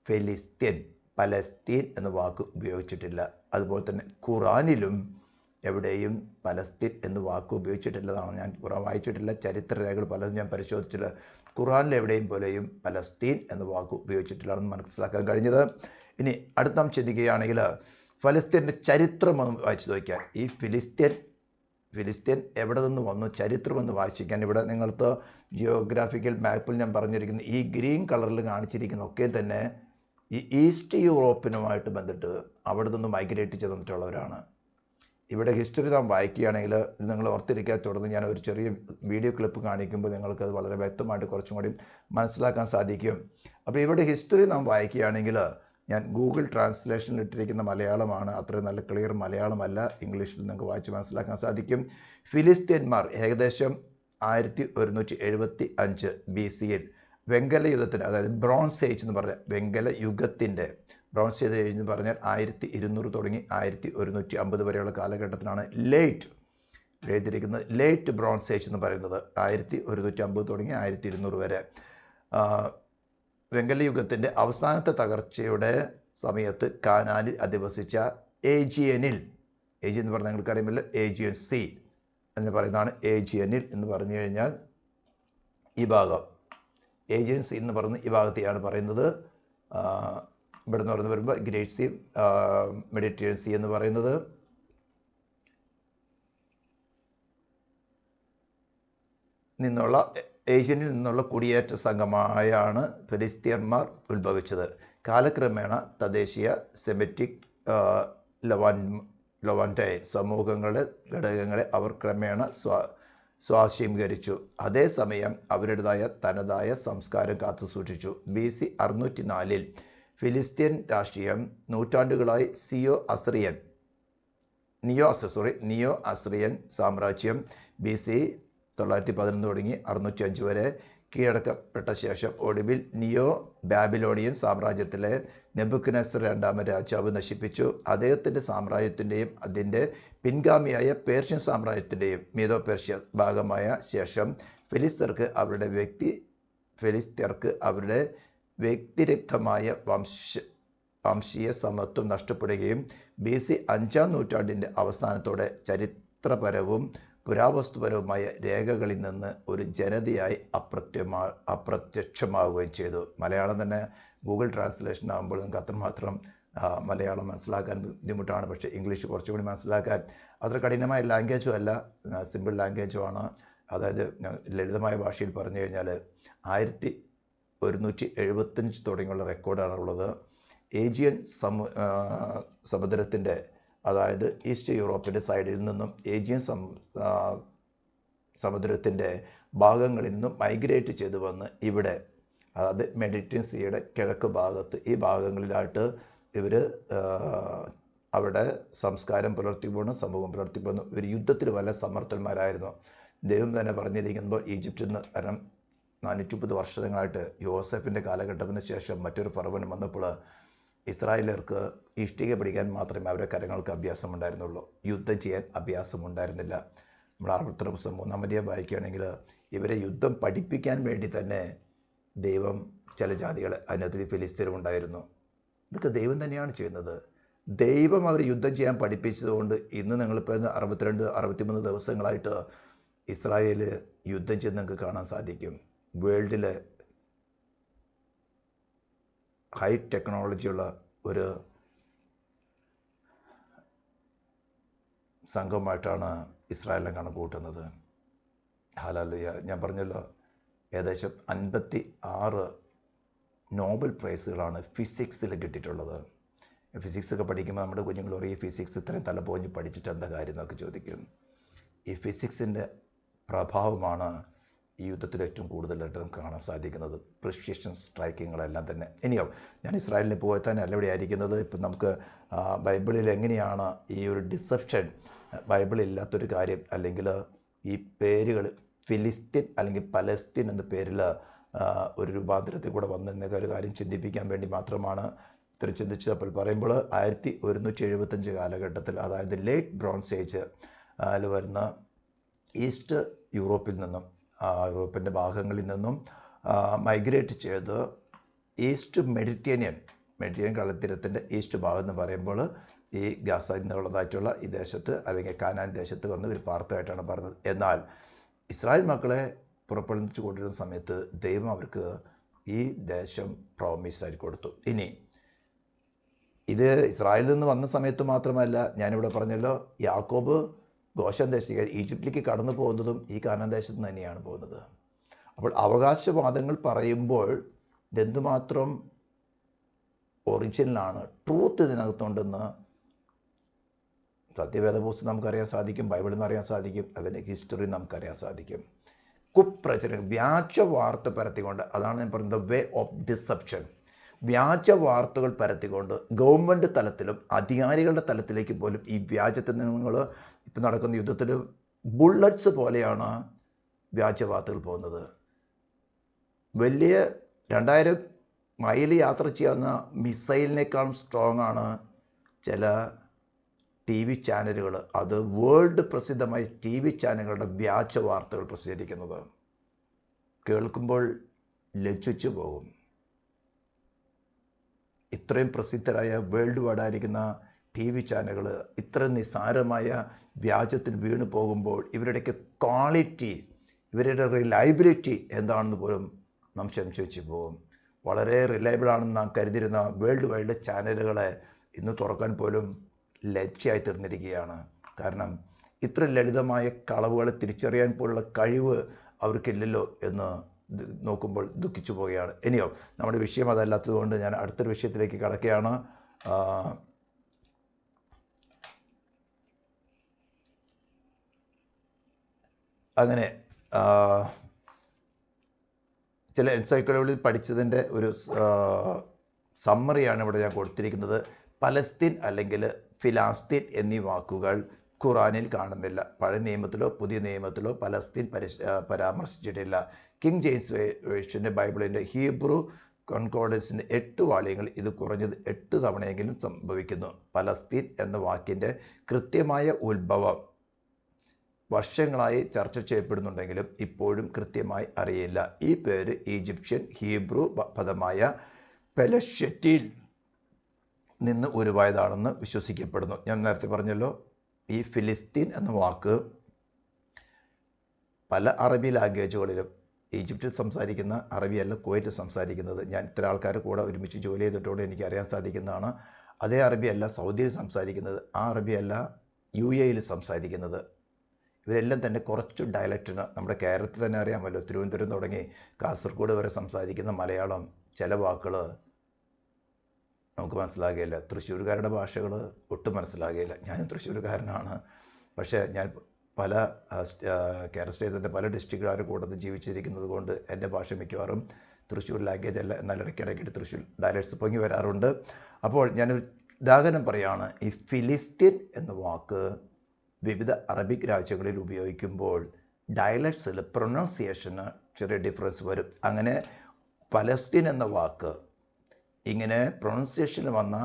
ഫിലിസ്ത്യൻ, പലസ്തീൻ എന്ന വാക്ക് ഉപയോഗിച്ചിട്ടില്ല. അതുപോലെ തന്നെ ഖുറാനിലും എവിടെയും പലസ്തീൻ എന്ന് വാക്ക് ഉപയോഗിച്ചിട്ടില്ലതാണ്. ഞാൻ ഖുറാൻ വായിച്ചിട്ടില്ല, ചരിത്രരേഖകൾ പലതും ഞാൻ പരിശോധിച്ചില്ല. ഖുറാനിൽ എവിടെയും പോലെയും പലസ്തീൻ എന്ന വാക്ക് ഉപയോഗിച്ചിട്ടില്ലാണെന്ന് മനസ്സിലാക്കാൻ കഴിഞ്ഞത്. ഇനി അടുത്ത നാം ചിന്തിക്കുകയാണെങ്കിൽ ഫലസ്തീൻ്റെ ചരിത്രമൊന്ന് വായിച്ചു നോക്കിയാൽ, ഈ ഫിലിസ്ത്യൻ എവിടെ നിന്ന് വന്നു, ചരിത്രമെന്ന് വായിച്ചിരിക്കാൻ ഇവിടെ നിങ്ങൾക്ക് ജിയോഗ്രാഫിക്കൽ മാപ്പിൽ ഞാൻ പറഞ്ഞിരിക്കുന്ന ഈ ഗ്രീൻ കളറിൽ കാണിച്ചിരിക്കുന്ന ഒക്കെ തന്നെ ഈ ഈസ്റ്റ് യൂറോപ്പിനുമായിട്ട് ബന്ധിട്ട് അവിടെ നിന്ന് മൈഗ്രേറ്റ് ചെയ്ത് വന്നിട്ടുള്ളവരാണ്. ഇവിടെ ഹിസ്റ്ററി നാം വായിക്കുകയാണെങ്കിൽ നിങ്ങൾ ഓർത്തിരിക്കാൻ തുടർന്ന് ഞാൻ ഒരു ചെറിയ വീഡിയോ ക്ലിപ്പ് കാണിക്കുമ്പോൾ നിങ്ങൾക്കത് വളരെ വ്യക്തമായിട്ട് കുറച്ചും കൂടി മനസ്സിലാക്കാൻ സാധിക്കും. അപ്പോൾ ഇവിടെ ഹിസ്റ്ററി നാം വായിക്കുകയാണെങ്കിൽ, ഞാൻ ഗൂഗിൾ ട്രാൻസ്ലേഷനിൽ ഇട്ടിരിക്കുന്ന മലയാളമാണ്, അത്രയും നല്ല ക്ലിയർ മലയാളമല്ല, ഇംഗ്ലീഷിൽ നിങ്ങൾക്ക് വായിച്ച് മനസ്സിലാക്കാൻ സാധിക്കും. ഫിലിസ്ത്യന്മാർ ഏകദേശം 1175 BCയിൽ വെങ്കല യുഗത്തിന്, അതായത് ബ്രോൺസ് ഏജ് എന്ന് പറഞ്ഞ വെങ്കല യുഗത്തിൻ്റെ, ബ്രോൺസ് ഏജ് എന്ന് പറഞ്ഞാൽ 1200 തുടങ്ങി 1150 വരെയുള്ള കാലഘട്ടത്തിനാണ് ലേറ്റ് ബ്രോൺസ് ഏജ് എന്ന് പറയുന്നത്. 1150 തുടങ്ങി 1200 വരെ. വെങ്കല യുഗത്തിൻ്റെ അവസാനത്തെ തകർച്ചയുടെ സമയത്ത് കാനാനിൽ അധിവസിച്ച ഏജിയനിൽ എന്ന് പറഞ്ഞാൽ നിങ്ങൾക്കറിയുമല്ലോ, ഏജിയൻ സി എന്ന് പറയുന്നതാണ് ഏജിയനിൽ എന്ന് പറഞ്ഞു കഴിഞ്ഞാൽ ഈ ഭാഗം, ഏജിയൻ സി എന്ന് പറയുന്ന ഈ ഭാഗത്തെയാണ് പറയുന്നത്. ഇവിടെ നിന്ന് പറഞ്ഞു വരുമ്പോൾ ഗ്രേറ്റ് സി, മെഡിറ്ററേനിയൻ സി എന്ന് പറയുന്നത്. ഏഷ്യനിൽ നിന്നുള്ള കുടിയേറ്റ സംഘമായാണ് ഫിലിസ്തീന്മാർ ഉത്ഭവിച്ചത്. കാലക്രമേണ തദ്ദേശീയ സെമിറ്റിക് ലൊവാൻറ്റൈൻ സമൂഹങ്ങളുടെ ഘടകങ്ങളെ അവർ ക്രമേണ സ്വാംശീകരിച്ചു. അതേസമയം അവരുടേതായ തനതായ സംസ്കാരം കാത്തുസൂക്ഷിച്ചു. BC 604 ഫിലിസ്ത്യൻ രാഷ്ട്രീയം നൂറ്റാണ്ടുകളായി നിയോ അസ്രിയൻ സാമ്രാജ്യം BC 911 തുടങ്ങി 605 വരെ കീഴടക്കപ്പെട്ട ശേഷം ഒടുവിൽ നിയോ ബാബിലോണിയൻ സാമ്രാജ്യത്തിലെ നെബൂഖദ്നേസർ രണ്ടാമൻ രാജാവ് നശിപ്പിച്ചു. അദ്ദേഹത്തിൻ്റെ സാമ്രാജ്യത്തിൻ്റെയും അതിൻ്റെ പിൻഗാമിയായ പേർഷ്യൻ സാമ്രാജ്യത്തിൻ്റെയും മീദോ പേർഷ്യ ഭാഗമായ ശേഷം ഫിലിസ്ത്യർക്ക് അവരുടെ വ്യക്തിരക്തമായ വംശീയ സമത്വം നഷ്ടപ്പെടുകയും BC 5-ാം നൂറ്റാണ്ടിൻ്റെ അവസാനത്തോടെ ചരിത്രപരവും പുരാവസ്തുപരവുമായ രേഖകളിൽ നിന്ന് ഒരു ജനതയായി അപ്രത്യക്ഷമാവുകയും ചെയ്തു. മലയാളം തന്നെ ഗൂഗിൾ ട്രാൻസ്ലേഷൻ ആകുമ്പോൾ നിങ്ങൾക്ക് അത്രമാത്രം മലയാളം മനസ്സിലാക്കാൻ ബുദ്ധിമുട്ടാണ്. പക്ഷേ ഇംഗ്ലീഷ് കുറച്ചുകൂടി മനസ്സിലാക്കാൻ അത്ര കഠിനമായ ലാംഗ്വേജും അല്ല, സിമ്പിൾ ലാംഗ്വേജുമാണ്. അതായത് ലളിതമായ ഭാഷയിൽ പറഞ്ഞു കഴിഞ്ഞാൽ 1175 തുടങ്ങിയുള്ള റെക്കോർഡാണുള്ളത്. ഏജിയൻ സമുദ്രത്തിൻ്റെ, അതായത് ഈസ്റ്റ് യൂറോപ്പിൻ്റെ സൈഡിൽ നിന്നും ഏജിയൻ സമുദ്രത്തിൻ്റെ ഭാഗങ്ങളിൽ നിന്നും മൈഗ്രേറ്റ് ചെയ്തു വന്ന് ഇവിടെ, അതായത് മെഡിറ്ററേനിയൻ സീയുടെ കിഴക്ക് ഭാഗത്ത് ഈ ഭാഗങ്ങളിലായിട്ട് ഇവർ അവിടെ സംസ്കാരം പുലർത്തിപ്പോണ്, സമൂഹം പുലർത്തിപ്പോന്നു. ഒരു യുദ്ധത്തിൽ വല്ല സമർത്ഥന്മാരായിരുന്നു. ദൈവം തന്നെ പറഞ്ഞിരിക്കുമ്പോൾ ഈജിപ്തിൽ നിന്ന് 430 വർഷങ്ങളായിട്ട് യോസെഫിൻ്റെ കാലഘട്ടത്തിന് ശേഷം മറ്റൊരു ഫറവൻ വന്നപ്പോൾ ഇസ്രായേലർക്ക് ഇഷ്ടിക പിടിക്കാൻ മാത്രമേ അവരുടെ കരങ്ങൾക്ക് അഭ്യാസമുണ്ടായിരുന്നുള്ളൂ, യുദ്ധം ചെയ്യാൻ അഭ്യാസമുണ്ടായിരുന്നില്ല. നമ്മൾ ആവർത്തന പുസ്തകം 3-ാം അധ്യായം വായിക്കുകയാണെങ്കിൽ ഇവരെ യുദ്ധം പഠിപ്പിക്കാൻ വേണ്ടി തന്നെ ദൈവം ചില ജാതികളെ, അതിനകത്ത് ഫിലിസ്ത്യരും ഉണ്ടായിരുന്നു. ഇതൊക്കെ ദൈവം തന്നെയാണ് ചെയ്യുന്നത്. ദൈവം അവർ യുദ്ധം ചെയ്യാൻ പഠിപ്പിച്ചതുകൊണ്ട് ഇന്ന് നിങ്ങളിപ്പോൾ 62-63 ദിവസങ്ങളായിട്ട് ഇസ്രായേൽ യുദ്ധം ചെയ്ത് നിങ്ങൾക്ക് കാണാൻ സാധിക്കും. വേൾഡിലെ ഹൈ ടെക്നോളജിയുള്ള ഒരു സംഘമായിട്ടാണ് ഇസ്രായേലിനെ കണക്ക് കൂട്ടുന്നത്. ഹല്ലേലൂയ. ഞാൻ പറഞ്ഞല്ലോ, ഏകദേശം 56 നോബൽ പ്രൈസുകളാണ് ഫിസിക്സിൽ കിട്ടിയിട്ടുള്ളത്. ഫിസിക്സൊക്കെ പഠിക്കുമ്പോൾ നമ്മുടെ കുഞ്ഞുങ്ങൾ പറയും, ഈ ഫിസിക്സ് ഇത്രയും തലപോഞ്ഞ് പഠിച്ചിട്ട് എന്താ കാര്യം എന്നൊക്കെ ചോദിക്കും. ഈ ഫിസിക്സിൻ്റെ പ്രഭാവമാണ് ഈ യുദ്ധത്തിൽ ഏറ്റവും കൂടുതലായിട്ട് നമുക്ക് കാണാൻ സാധിക്കുന്നത്. പ്രിസിഷൻ സ്ട്രൈക്കിങ്ങുകളെല്ലാം തന്നെ. ഇനിയോ ഞാൻ ഇസ്രായേലിന് പോയി തന്നെ അല്ല ഇവിടെ ആയിരിക്കുന്നത്. ഇപ്പം നമുക്ക് ബൈബിളിൽ എങ്ങനെയാണ് ഈ ഒരു ഡിസെപ്ഷൻ, ബൈബിളില്ലാത്തൊരു കാര്യം, അല്ലെങ്കിൽ ഈ പേരുകൾ ഫിലിസ്തീൻ അല്ലെങ്കിൽ പലസ്തീൻ എന്ന പേരിൽ ഒരു രൂപാന്തരത്തിൽ കൂടെ വന്നെന്ന ഒരു കാര്യം ചിന്തിപ്പിക്കാൻ വേണ്ടി മാത്രമാണ് ഇത്രയും ചിന്തിച്ചപ്പോൾ പറയുമ്പോൾ 1175 കാലഘട്ടത്തിൽ, അതായത് ലേറ്റ് ബ്രോൺസ് ഏജ് വരുന്ന ഈസ്റ്റ് യൂറോപ്പിൽ നിന്നും, യൂറോപ്പിൻ്റെ ഭാഗങ്ങളിൽ നിന്നും മൈഗ്രേറ്റ് ചെയ്ത് ഈസ്റ്റ് മെഡിറ്ററേനിയൻ കടൽത്തീരത്തിൻ്റെ ഈസ്റ്റ് ഭാഗം എന്ന് പറയുമ്പോൾ ഈ ഗാസ എന്നുള്ളതായിട്ടുള്ള ഈ ദേശത്ത് അല്ലെങ്കിൽ കാനാൻ ദേശത്ത് വന്ന് ഒരു പാർത്തമായിട്ടാണ് പറഞ്ഞത്. എന്നാൽ ഇസ്രായേൽ മക്കളെ പുറപ്പെടുവിച്ചു കൊണ്ടിരുന്ന സമയത്ത് ദൈവം അവർക്ക് ഈ ദേശം പ്രോമിസായി കൊടുത്തു. ഇനി ഇത് ഇസ്രായേലിൽ നിന്ന് വന്ന സമയത്ത് മാത്രമല്ല, ഞാനിവിടെ പറഞ്ഞല്ലോ, യാക്കോബ് ഗോശൻ ദേശത്തേക്ക് ഈജിപ്തിലേക്ക് കടന്നു പോകുന്നതും ഈ കാനാൻ ദേശത്ത് നിന്ന് തന്നെയാണ് പോകുന്നത്. അപ്പോൾ അവകാശവാദങ്ങൾ പറയുമ്പോൾ ഇതെന്തുമാത്രം ഒറിജിനലാണ്, ട്രൂത്ത് ഇതിനകത്തുണ്ടെന്ന് സത്യവേദപുസ്തകം നമുക്കറിയാൻ സാധിക്കും, ബൈബിളിൽ നിന്ന് അറിയാൻ സാധിക്കും, അതിൻ്റെ ഹിസ്റ്ററി നമുക്കറിയാൻ സാധിക്കും. കുപ്രചരണം, വ്യാജ വാർത്ത പരത്തിക്കൊണ്ട്, അതാണ് ഞാൻ പറയുന്നത് വേ ഓഫ് ഡിസെപ്ഷൻ. വ്യാജ വാർത്തകൾ പരത്തിക്കൊണ്ട് ഗവൺമെൻറ് തലത്തിലും അധികാരികളുടെ തലത്തിലേക്ക് പോലും ഈ വ്യാജത്തിൽ നിങ്ങൾ ഇപ്പം നടക്കുന്ന യുദ്ധത്തിൽ ബുള്ളറ്റ്സ് പോലെയാണ് വ്യാജ വാർത്തകൾ പോകുന്നത്. വലിയ 2000 മൈൽ യാത്ര ചെയ്യാവുന്ന മിസൈലിനേക്കാളും സ്ട്രോങ് ആണ് ചില TV ചാനലുകൾ, അത് വേൾഡ് പ്രസിദ്ധമായ TV ചാനലുകളുടെ വ്യാജ വാർത്തകൾ പ്രസിദ്ധീകരിക്കുന്നത്. കേൾക്കുമ്പോൾ ലജ്ജിച്ചു പോകും. ഇത്രയും പ്രസിദ്ധരായ വേൾഡ് വൈഡായിരിക്കുന്ന TV ചാനലുകൾ ഇത്ര നിസ്സാരമായ വ്യാജത്തിൽ വീണു പോകുമ്പോൾ ഇവരുടെയൊക്കെ ക്വാളിറ്റി, ഇവരുടെ റിലയബിലിറ്റി എന്താണെന്ന് പോലും നാം സംശയിച്ചു പോകും. വളരെ റിലയബിളാണെന്ന് നാം കരുതിയിരുന്ന വേൾഡ് വൈഡ് ചാനലുകളെ ഇന്ന് തുറക്കാൻ പോലും ലജ്ജയായി തീർന്നിരിക്കുകയാണ്. കാരണം ഇത്ര ലളിതമായ കളവുകളെ തിരിച്ചറിയാൻ പോലുള്ള കഴിവ് അവർക്കില്ലല്ലോ എന്ന് നോക്കുമ്പോൾ ദുഃഖിച്ചു പോവുകയാണ്. ഇനിയോ നമ്മുടെ വിഷയം അതല്ലാത്തതുകൊണ്ട് ഞാൻ അടുത്തൊരു വിഷയത്തിലേക്ക് കടക്കുകയാണ്. അങ്ങനെ ചില എൻസൈക്ലോപീഡിയയിൽ പഠിച്ചതിൻ്റെ ഒരു സമ്മറിയാണ് ഇവിടെ ഞാൻ കൊടുത്തിരിക്കുന്നത്. പലസ്തീൻ അല്ലെങ്കിൽ ഫിലാസ്തീൻ എന്നീ വാക്കുകൾ ഖുറാനിൽ കാണുന്നില്ല. പഴയ നിയമത്തിലോ പുതിയ നിയമത്തിലോ പലസ്തീൻ പരാമർശിച്ചിട്ടില്ല. കിങ് ജെയിംസ് വേർഷൻ്റെ ബൈബിളിൻ്റെ ഹീബ്രു കോൺകോർഡൻസിൻ്റെ 8 വാള്യങ്ങൾ ഇത് കുറഞ്ഞത് 8 തവണയെങ്കിലും സംഭവിക്കുന്നു. പലസ്തീൻ എന്ന വാക്കിൻ്റെ കൃത്യമായ ഉത്ഭവം വർഷങ്ങളായി ചർച്ച ചെയ്യപ്പെടുന്നുണ്ടെങ്കിലും ഇപ്പോഴും കൃത്യമായി അറിയില്ല. ഈ പേര് ഈജിപ്ഷ്യൻ ഹീബ്രു പദമായ പെലഷറ്റിൽ നിന്ന് ഉരുവായതാണെന്ന് വിശ്വസിക്കപ്പെടുന്നു. ഞാൻ നേരത്തെ പറഞ്ഞല്ലോ, ഈ ഫിലിസ്തീൻ എന്ന വാക്ക് പല അറബി ലാംഗ്വേജുകളിലും, ഈജിപ്തിൽ സംസാരിക്കുന്ന അറബിയല്ല കുവൈറ്റിൽ സംസാരിക്കുന്നത്. ഞാൻ ഇത്ര ആൾക്കാർ കൂടെ ഒരുമിച്ച് ജോലി ചെയ്തിട്ടുകൊണ്ട് എനിക്ക് അറിയാൻ സാധിക്കുന്നതാണ്. അതേ അറബിയല്ല സൗദിയിൽ സംസാരിക്കുന്നത്, ആ അറബിയല്ല UAE സംസാരിക്കുന്നത്. ഇവരെല്ലാം തന്നെ കുറച്ച് ഡയലക്റ്റിന്, നമ്മുടെ കേരളത്തിൽ തന്നെ അറിയാമല്ലോ, തിരുവനന്തപുരം തുടങ്ങി കാസർഗോഡ് വരെ സംസാരിക്കുന്ന മലയാളം ചില വാക്കുകൾ നമുക്ക് മനസ്സിലാകുകയില്ല. തൃശ്ശൂർക്കാരുടെ ഭാഷകൾ ഒട്ടും മനസ്സിലാകുകയില്ല. ഞാനും തൃശ്ശൂർക്കാരനാണ്. പക്ഷേ ഞാൻ പല കേരള സ്റ്റേറ്റിൻ്റെ പല ഡിസ്ട്രിക്റ്റുകാരുടെ കൂട്ടത്തിൽ ജീവിച്ചിരിക്കുന്നത് കൊണ്ട് എൻ്റെ ഭാഷ മിക്കവാറും തൃശ്ശൂർ ലാംഗ്വേജ് അല്ല, എന്നാൽ ഇടയ്ക്കിടയ്ക്ക് തൃശ്ശൂർ ഡയലക്ട്സ് പൊങ്ങി വരാറുണ്ട്. അപ്പോൾ ഞാനൊരു ഉദാഹരണം പറയുകയാണ്. ഈ ഫിലിസ്തീൻ എന്ന വാക്ക് വിവിധ അറബിക് രാജ്യങ്ങളിൽ ഉപയോഗിക്കുമ്പോൾ ഡയലക്ട്സിൽ പ്രൊനൗൺസിയേഷന് ചെറിയ ഡിഫറൻസ് വരും. അങ്ങനെ പലസ്തീൻ എന്ന വാക്ക് ഇങ്ങനെ പ്രൊനൗൺസിയേഷനിൽ വന്ന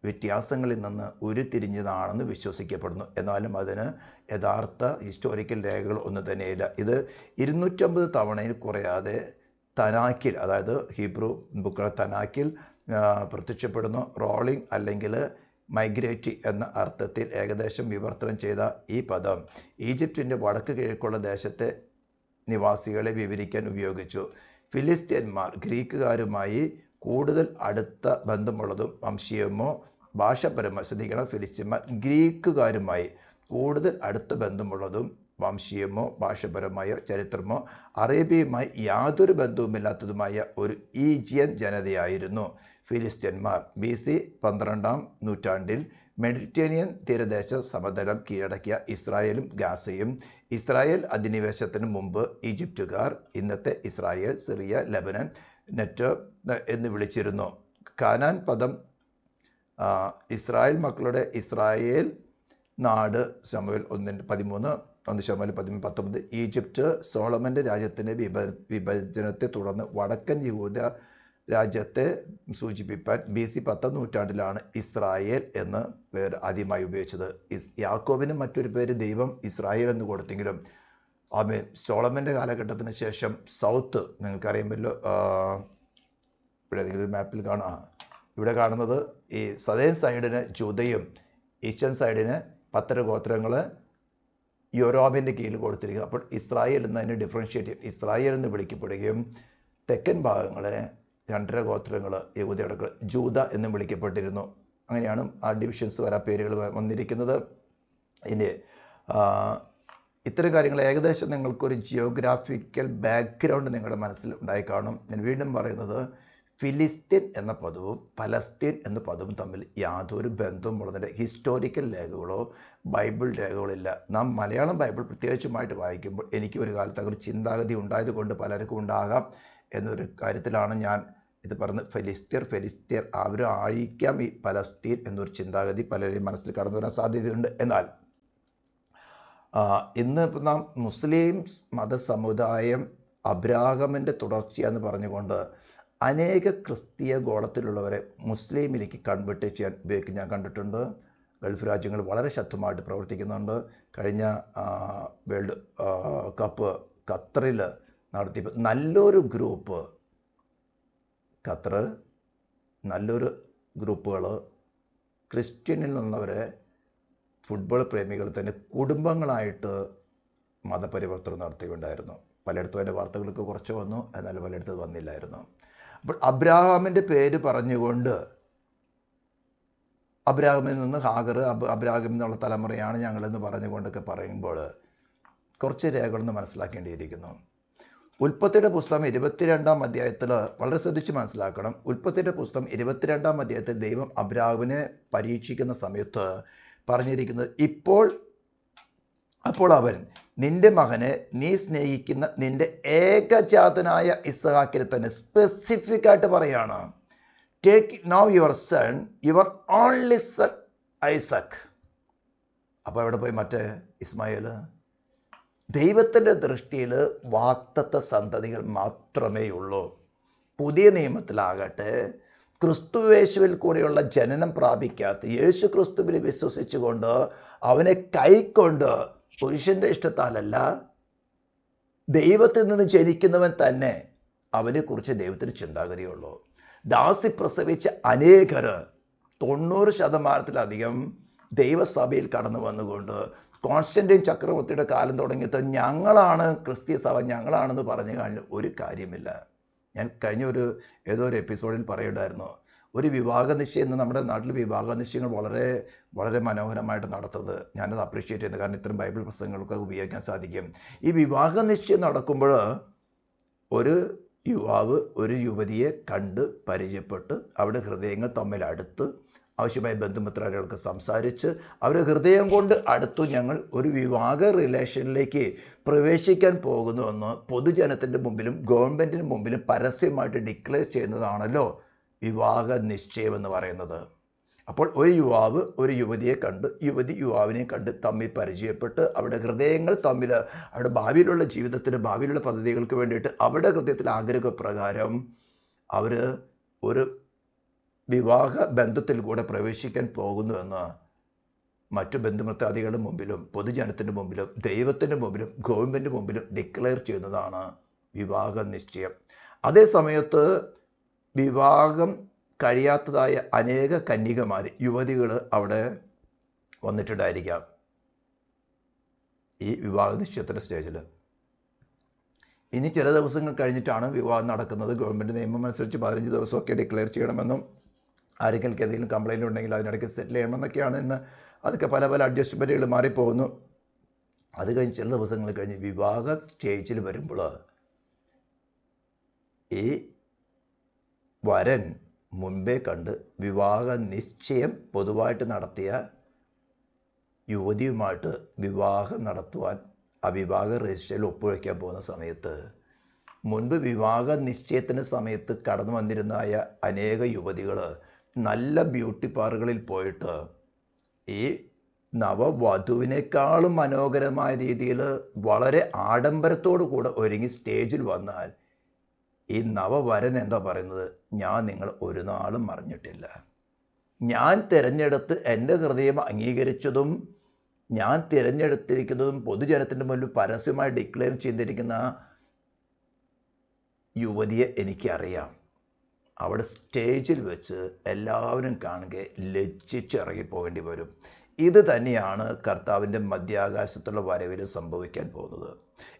വ്യത്യാസങ്ങളിൽ നിന്ന് ഉരുത്തിരിഞ്ഞതാണെന്ന് വിശ്വസിക്കപ്പെടുന്നു. എന്നാലും അതിന് യഥാർത്ഥ ഹിസ്റ്റോറിക്കൽ രേഖകൾ ഒന്നും തന്നെയില്ല. ഇത് 250 തവണയിൽ കുറയാതെ തനാക്കിൽ, അതായത് ഹീബ്രു ബുക്കുകൾ തനാക്കിൽ പ്രത്യക്ഷപ്പെടുന്നു. റോളിംഗ് അല്ലെങ്കിൽ മൈഗ്രേറ്റ് എന്ന അർത്ഥത്തിൽ ഏകദേശം വിവർത്തനം ചെയ്ത ഈ പദം ഈജിപ്തിൻ്റെ വടക്ക് കിഴക്കുള്ള ദേശത്തെ നിവാസികളെ വിവരിക്കാൻ ഉപയോഗിച്ചു. ഫിലിസ്തീന്മാർ ഗ്രീക്കുകാരുമായി കൂടുതൽ അടുത്ത ബന്ധമുള്ളതും വംശീയമോ ഭാഷപരമോ, ശ്രദ്ധിക്കണം, ഫിലിസ്തീന്മാർ ഗ്രീക്കുകാരുമായി കൂടുതൽ അടുത്ത ബന്ധമുള്ളതും വംശീയമോ ഭാഷപരമായോ ചരിത്രമോ അറേബ്യയുമായി യാതൊരു ബന്ധവുമില്ലാത്തതുമായ ഒരു ഈജിയൻ ജനതയായിരുന്നു ഫിലിസ്ത്യന്മാർ. BC 12-ാം നൂറ്റാണ്ടിൽ മെഡിറ്ററേനിയൻ തീരദേശ സമതലം കീഴടക്കിയ ഇസ്രായേലും ഗാസയും ഇസ്രായേൽ അധിനിവേശത്തിന് മുമ്പ് ഈജിപ്തുകാർ ഇന്നത്തെ ഇസ്രായേൽ, സിറിയ, ലെബനൻ, നെറ്റോ എന്ന് വിളിച്ചിരുന്നു. കാനാൻ പദം ഇസ്രായേൽ മക്കളുടെ ഇസ്രായേൽ നാട് ശമൂവേൽ 1:13, 1 ശമൂവേൽ 19. ഈജിപ്റ്റ് സോളമൻ്റെ രാജ്യത്തിൻ്റെ വിഭജനത്തെ തുടർന്ന് വടക്കൻ യഹൂദ രാജ്യത്തെ സൂചിപ്പിക്കാൻ BC 10-ാം നൂറ്റാണ്ടിലാണ് ഇസ്രായേൽ എന്ന പേര് ആദ്യമായി ഉപയോഗിച്ചത്. യാക്കോബിന് മറ്റൊരു പേര് ദൈവം ഇസ്രായേൽ എന്ന് കൊടുത്തെങ്കിലും സോളമൻ്റെ കാലഘട്ടത്തിന് ശേഷം സൗത്ത്, നിങ്ങൾക്കറിയാമല്ലോ, ഇവിടെ ഏതെങ്കിലും മാപ്പിൽ കാണാം, ഇവിടെ കാണുന്നത് ഈ സദേൺ സൈഡിന് ജൂദയും ഈസ്റ്റേൺ സൈഡിന് 10 ഗോത്രങ്ങൾ യോരോബിൻ്റെ കീഴിൽ കൊടുത്തിരിക്കുന്നത്. അപ്പോൾ ഇസ്രായേൽ എന്നതിനെ ഡിഫറൻഷ്യേറ്റ് ചെയ്യും. ഇസ്രായേൽ എന്ന് വിളിക്കപ്പെടുകയും തെക്കൻ ഭാഗങ്ങളെ 2.5 ഗോത്രങ്ങൾ യഹൂദയുടെ ജൂദ എന്നും വിളിക്കപ്പെട്ടിരുന്നു. അങ്ങനെയാണ് ആ ഡിവിഷൻസ് വരാൻ പേരുകൾ വന്നിരിക്കുന്നത്. ഇനി ഇത്തരം കാര്യങ്ങൾ ഏകദേശം നിങ്ങൾക്കൊരു ജിയോഗ്രാഫിക്കൽ ബാക്ക്ഗ്രൗണ്ട് നിങ്ങളുടെ മനസ്സിൽ ഉണ്ടായി കാണും. ഞാൻ വീണ്ടും പറയുന്നത്, ഫിലിസ്തീൻ എന്ന പദവും പലസ്തീൻ എന്ന പദവും തമ്മിൽ യാതൊരു ബന്ധവുമുള്ളതിൻ്റെ ഹിസ്റ്റോറിക്കൽ രേഖകളോ ബൈബിൾ രേഖകളോ ഇല്ല. നാം മലയാളം ബൈബിൾ പ്രത്യേകിച്ചുമായിട്ട് വായിക്കുമ്പോൾ എനിക്ക് ഒരു കാലത്ത് ഒരു ചിന്താഗതി ഉണ്ടായത് കൊണ്ട് പലർക്കും ഉണ്ടാകാം എന്നൊരു കാര്യത്തിലാണ് ഞാൻ ഇത് പറഞ്ഞ് ഫെലിസ്തീർ അവരും ആയിരിക്കാം ഈ പലസ്തീൻ എന്നൊരു ചിന്താഗതി പലരുടെയും മനസ്സിൽ കടന്നു വരാൻ സാധ്യതയുണ്ട്. എന്നാൽ ഇന്ന് ഇപ്പം നാം മുസ്ലിം മതസമുദായം അബ്രാഹമിൻ്റെ തുടർച്ചയെന്ന് പറഞ്ഞുകൊണ്ട് അനേക ക്രിസ്തീയ ഗോളത്തിലുള്ളവരെ മുസ്ലിമിലേക്ക് കൺവേർട്ട് ചെയ്യാൻ ഉപയോഗിക്കാൻ ഞാൻ കണ്ടിട്ടുണ്ട്. ഗൾഫ് രാജ്യങ്ങൾ വളരെ ശക്തമായിട്ട് പ്രവർത്തിക്കുന്നുണ്ട്. കഴിഞ്ഞ വേൾഡ് കപ്പ് ഖത്തറിൽ നടത്തിയപ്പോൾ നല്ലൊരു ഗ്രൂപ്പുകൾ ക്രിസ്ത്യനിൽ നിന്നവരെ ഫുട്ബോൾ പ്രേമികൾ തന്നെ കുടുംബങ്ങളായിട്ട് മതപരിവർത്തനം നടത്തിയിട്ടുണ്ടായിരുന്നു. പലയിടത്തും അതിൻ്റെ വാർത്തകൾക്ക് കുറച്ച് വന്നു, എന്നാൽ പലയിടത്തും വന്നില്ലായിരുന്നു. അപ്പോൾ അബ്രാഹാമിൻ്റെ പേര് പറഞ്ഞുകൊണ്ട് അബ്രാഹാമിൽ നിന്ന് ഹാഗർ, അബ്രാഹാമിൽ നിന്നുള്ള തലമുറയാണ് ഞങ്ങളെന്ന് പറഞ്ഞുകൊണ്ടൊക്കെ പറയുമ്പോൾ കുറച്ച് രേഖകളൊന്ന് മനസ്സിലാക്കേണ്ടിയിരിക്കുന്നു. ഉൽപ്പത്തിയുടെ പുസ്തകം 22-ാം അധ്യായത്തിൽ വളരെ ശ്രദ്ധിച്ച് മനസ്സിലാക്കണം. ഉൽപ്പത്തിയുടെ പുസ്തകം 22-ാം അധ്യായത്തിൽ ദൈവം അബ്രാഹാമിനെ പരീക്ഷിക്കുന്ന സമയത്ത് പറഞ്ഞിരിക്കുന്നത്, അപ്പോൾ അവൻ നിന്റെ മകനെ നീ സ്നേഹിക്കുന്ന നിന്റെ ഏകജാതനായ ഇസ്ഹാക്കിനെ തന്നെ സ്പെസിഫിക് ആയിട്ട് പറയാണ്, take now your sun, your only sun Isaac. അപ്പോൾ എവിടെ പോയി മറ്റേ ഇസ്മായേൽ? ദൈവത്തിൻ്റെ ദൃഷ്ടിയിൽ വാഗ്ദത്ത സന്തതികൾ മാത്രമേ ഉള്ളൂ. പുതിയ നിയമത്തിലാകട്ടെ ക്രിസ്തുയേശുവിൽ കൂടെയുള്ള ജനനം പ്രാപിക്കാത്ത യേശു ക്രിസ്തുവിൽ വിശ്വസിച്ചുകൊണ്ട് അവനെ കൈക്കൊണ്ട് പുരുഷൻ്റെ ഇഷ്ടത്താലല്ല ദൈവത്തിൽ നിന്ന് ജനിക്കുന്നവൻ തന്നെ അവനെക്കുറിച്ച് ദൈവത്തിന് ചിന്താഗതിയുള്ളൂ. ദാസി പ്രസവിച്ച അനേകർ 90% ദൈവസഭയിൽ കടന്നു വന്നുകൊണ്ട് കോൺസ്റ്റന്റൈൻ ചക്രവർത്തിയുടെ കാലം തുടങ്ങിയത് ഞങ്ങളാണ് ക്രിസ്തീയ സഭ, ഞങ്ങളാണെന്ന് പറഞ്ഞു കഴിഞ്ഞാൽ ഒരു കാര്യമില്ല. ഞാൻ കഴിഞ്ഞ ഏതോ ഒരു എപ്പിസോഡിൽ പറയുണ്ടായിരുന്നു, ഒരു വിവാഹ നിശ്ചയം ഇന്ന് നമ്മുടെ നാട്ടിൽ വിവാഹ നിശ്ചയങ്ങൾ വളരെ വളരെ മനോഹരമായിട്ട് നടത്തുന്നത് ഞാനത് അപ്രീഷിയേറ്റ് ചെയ്യുന്നത്. കാരണം ഇത്തരം ബൈബിൾ പ്രസംഗങ്ങൾക്ക് ഉപയോഗിക്കാൻ സാധിക്കും. ഈ വിവാഹ നിശ്ചയം നടക്കുമ്പോൾ ഒരു യുവാവ് ഒരു യുവതിയെ കണ്ട് പരിചയപ്പെട്ട് അവിടെ ഹൃദയങ്ങൾ തമ്മിൽ അടുത്ത് ആവശ്യമായ ബന്ധുമിത്രാദികൾക്ക് സംസാരിച്ച് അവരുടെ ഹൃദയം കൊണ്ട് അടുത്തു ഞങ്ങൾ ഒരു വിവാഹ റിലേഷനിലേക്ക് പ്രവേശിക്കാൻ പോകുന്നുവെന്ന് പൊതുജനത്തിൻ്റെ മുമ്പിലും ഗവൺമെൻറ്റിന് മുമ്പിലും പരസ്യമായിട്ട് ഡിക്ലെയർ ചെയ്യുന്നതാണല്ലോ വിവാഹ നിശ്ചയം എന്ന് പറയുന്നത്. അപ്പോൾ ഒരു യുവാവ് ഒരു യുവതിയെ കണ്ട്, യുവതി യുവാവിനെ കണ്ട് തമ്മിൽ പരിചയപ്പെട്ട് അവരുടെ ഹൃദയങ്ങൾ തമ്മിൽ അവരുടെ ഭാവിയിലുള്ള ജീവിതത്തിന് ഭാവിയിലുള്ള പദ്ധതികൾക്ക് വേണ്ടിയിട്ട് അവരുടെ ഹൃദയത്തിൽ ആഗ്രഹപ്രകാരം അവർ ഒരു വിവാഹ ബന്ധത്തിൽ കൂടെ പ്രവേശിക്കാൻ പോകുന്നുവെന്ന് മറ്റു ബന്ധുമിത്രാദികളുടെ മുമ്പിലും പൊതുജനത്തിൻ്റെ മുമ്പിലും ദൈവത്തിൻ്റെ മുമ്പിലും ഗവൺമെൻറ് മുമ്പിലും ഡിക്ലെയർ ചെയ്യുന്നതാണ് വിവാഹ നിശ്ചയം. അതേ സമയത്ത് വിവാഹം കഴിയാത്തതായ അനേക കന്യകമാർ, യുവതികൾ അവിടെ വന്നിട്ടുണ്ടായിരിക്കാം ഈ വിവാഹ നിശ്ചയത്തിൻ്റെ സ്റ്റേജിൽ. ഇനി ചില ദിവസങ്ങൾ കഴിഞ്ഞിട്ടാണ് വിവാഹം നടക്കുന്നത്. ഗവൺമെൻറ് നിയമം അനുസരിച്ച് 15 ദിവസമൊക്കെ ഡിക്ലെയർ ചെയ്യണമെന്നും ആരെങ്കിലും എന്തെങ്കിലും കംപ്ലയിൻ്റ് ഉണ്ടെങ്കിൽ അതിനിടയ്ക്ക് സെറ്റിൽ ചെയ്യണമെന്നൊക്കെയാണ് ഇന്ന്. അതൊക്കെ പല പല അഡ്ജസ്റ്റ്മെൻറ്റുകൾ മാറിപ്പോകുന്നു. അത് കഴിഞ്ഞ് ചില ദിവസങ്ങൾ കഴിഞ്ഞ് വിവാഹ സ്റ്റേജിൽ വരുമ്പോൾ ഈ വരൻ മുൻപേ കണ്ട് വിവാഹ നിശ്ചയം പൊതുവായിട്ട് നടത്തിയ യുവതിയുമായിട്ട് വിവാഹം നടത്തുവാൻ ആ വിവാഹ രജിസ്റ്ററിൽ ഒപ്പുവയ്ക്കാൻ പോകുന്ന സമയത്ത് മുൻപ് വിവാഹ നിശ്ചയത്തിൻ്റെ സമയത്ത് കടന്നു വന്നിരുന്നായ അനേക യുവതികൾ നല്ല ബ്യൂട്ടി പാർലറുകളിൽ പോയിട്ട് ഈ നവവധുവിനേക്കാളും മനോഹരമായ രീതിയിൽ വളരെ ആഡംബരത്തോടു കൂടെ ഒരുങ്ങി സ്റ്റേജിൽ വന്നാൽ ഈ നവവരൻ എന്താ പറയുന്നത്? ഞാൻ നിങ്ങൾ ഒരു നാളും മറിഞ്ഞിട്ടില്ല. ഞാൻ തിരഞ്ഞെടുത്ത് എൻ്റെ ഹൃദയം അംഗീകരിച്ചതും ഞാൻ തിരഞ്ഞെടുത്തിരിക്കുന്നതും പൊതുജനത്തിൻ്റെ മുന്നിൽ പരസ്യമായി ഡിക്ലെയർ ചെയ്തിരിക്കുന്ന യുവതിയെ എനിക്കറിയാം. അവിടെ സ്റ്റേജിൽ വെച്ച് എല്ലാവരും കാണുക ലജ്ജിച്ചിറങ്ങിപ്പോകേണ്ടി വരും. ഇത് തന്നെയാണ് കർത്താവിൻ്റെ മധ്യാകാശത്തുള്ള വരവിൽ സംഭവിക്കാൻ പോകുന്നത്.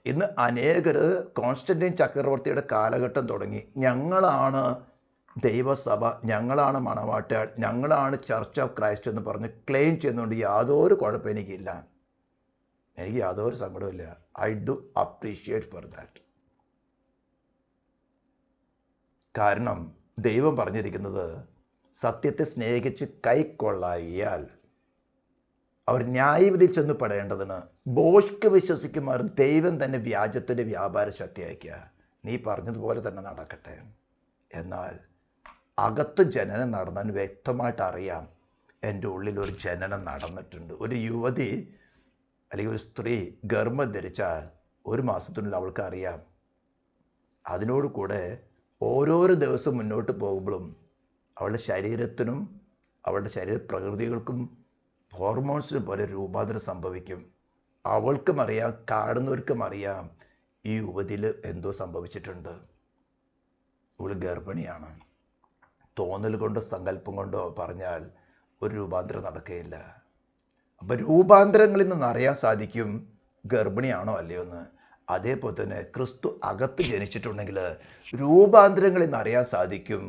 ഇന്ന് അനേകർ കോൺസ്റ്റന്റൈൻ ചക്രവർത്തിയുടെ കാലഘട്ടം തുടങ്ങി ഞങ്ങളാണ് ദൈവസഭ, ഞങ്ങളാണ് മണവാട്ടാൻ, ഞങ്ങളാണ് ചർച്ച് ഓഫ് ക്രൈസ്റ്റ് എന്ന് പറഞ്ഞ് ക്ലെയിം ചെയ്യുന്നതുകൊണ്ട് യാതൊരു കുഴപ്പം എനിക്കില്ല. എനിക്ക് യാതൊരു സങ്കടമില്ല. I do appreciate for that. കാരണം ദൈവം പറഞ്ഞിരിക്കുന്നത് സത്യത്തെ സ്നേഹിച്ച് കൈക്കൊള്ളായാൽ അവർ ന്യായവിധി ചെന്ന് പെടേണ്ടതിന് ബോഷ്ക്ക് വിശ്വസിക്കുമാറും ദൈവം തന്നെ വ്യാജത്തിൻ്റെ വ്യാപാര ശക്തി അയക്കുക. നീ പറഞ്ഞതുപോലെ തന്നെ നടക്കട്ടെ. എന്നാൽ അകത്ത് ജനനം നടന്നാൽ വ്യക്തമായിട്ട് അറിയാം എൻ്റെ ഉള്ളിൽ ഒരു ജനനം നടന്നിട്ടുണ്ട്. ഒരു യുവതി അല്ലെങ്കിൽ ഒരു സ്ത്രീ ഗർഭം ധരിച്ചാൽ 1 മാസത്തിനുള്ളിൽ അവൾക്ക് അറിയാം. അതിനോട് കൂടെ ഓരോരോ ദിവസം മുന്നോട്ട് പോകുമ്പോഴും അവളുടെ ശരീരത്തിനും അവളുടെ ശരീര പ്രകൃതികൾക്കും ഹോർമോൺസിനും പോലെ രൂപാന്തരം സംഭവിക്കും. അവൾക്കും അറിയാം, കാണുന്നവർക്കും അറിയാം ഈ യുവതിയിൽ എന്തോ സംഭവിച്ചിട്ടുണ്ട്. ഇവൾ ഗർഭിണിയാണ്. തോന്നൽ കൊണ്ടോ സങ്കല്പം കൊണ്ടോ പറഞ്ഞാൽ ഒരു രൂപാന്തരം നടക്കുകയില്ല. അപ്പം രൂപാന്തരങ്ങളിൽ നിന്ന് അറിയാൻ സാധിക്കും ഗർഭിണിയാണോ അല്ലയോ എന്ന്. അതേപോലെ തന്നെ ക്രിസ്തു അകത്ത് ജനിച്ചിട്ടുണ്ടെങ്കിൽ രൂപാന്തരങ്ങളിൽ നിന്ന് അറിയാൻ സാധിക്കും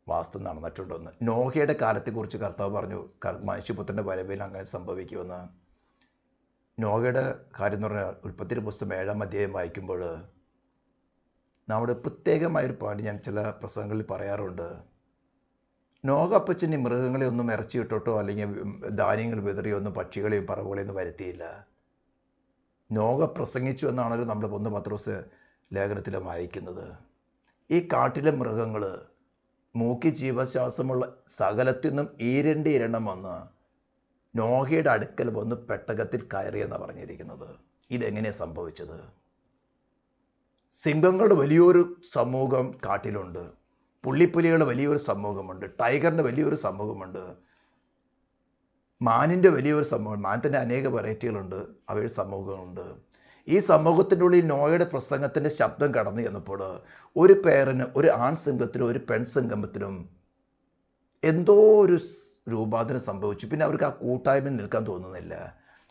വാസ്തു നടന്നിട്ടുണ്ടെന്ന്. നോഹയുടെ കാലത്തെക്കുറിച്ച് കർത്താവ് പറഞ്ഞു മനുഷ്യപുത്രൻ്റെ വരവിൽ അങ്ങനെ സംഭവിക്കുമെന്ന്. നോഹയുടെ കാര്യം എന്ന് പറഞ്ഞാൽ ഉൽപ്പത്തി പുസ്തകം 7-ാം അധ്യായം വായിക്കുമ്പോൾ നമ്മുടെ പ്രത്യേകമായൊരു പോയിന്റ് ഞാൻ ചില പ്രസംഗങ്ങളിൽ പറയാറുണ്ട്. നോഹ അപ്പച്ചൻ ഈ മൃഗങ്ങളെ ഒന്നും ഇറച്ചിയിട്ടോ അല്ലെങ്കിൽ ധാന്യങ്ങൾ വിതറിയോ ഒന്നും പക്ഷികളെയും പറവുകളെയൊന്നും വരുത്തിയില്ല. നോഹ പ്രസംഗിച്ചു എന്നാണല്ലോ നമ്മൾ 1 പത്രോസ് ലേഖനത്തിൽ വായിക്കുന്നത്. ഈ കാട്ടിലെ മൃഗങ്ങൾ മൂക്കി ജീവശ്വാസമുള്ള സകലത്തിൽ നിന്നും ഈരണ്ട് വന്ന് നോഹയുടെ അടുക്കൽ വന്ന് പെട്ടകത്തിൽ കയറിയെന്നാണ് പറഞ്ഞിരിക്കുന്നത്. ഇതെങ്ങനെയാണ് സംഭവിച്ചത്? സിംഹങ്ങളുടെ വലിയൊരു സമൂഹം കാട്ടിലുണ്ട്, പുള്ളിപ്പുലികളുടെ വലിയൊരു സമൂഹമുണ്ട്, ടൈഗറിൻ്റെ വലിയൊരു സമൂഹമുണ്ട്, മാനിൻ്റെ വലിയൊരു സമൂഹം, മാനത്തിൻ്റെ അനേക വെറൈറ്റികളുണ്ട്, അവയുടെ സമൂഹമുണ്ട്. ഈ സമൂഹത്തിൻ്റെ ഉള്ളിൽ നോയയുടെ പ്രസംഗത്തിൻ്റെ ശബ്ദം കടന്നു ചെന്നപ്പോൾ ഒരു പേരന്, ഒരു ആൺ സിംഹത്തിനും ഒരു പെൺ സിംഹത്തിനും എന്തോ ഒരു രൂപാന്തരം സംഭവിച്ചു. പിന്നെ അവർക്ക് ആ കൂട്ടായ്മ നിൽക്കാൻ തോന്നുന്നില്ല.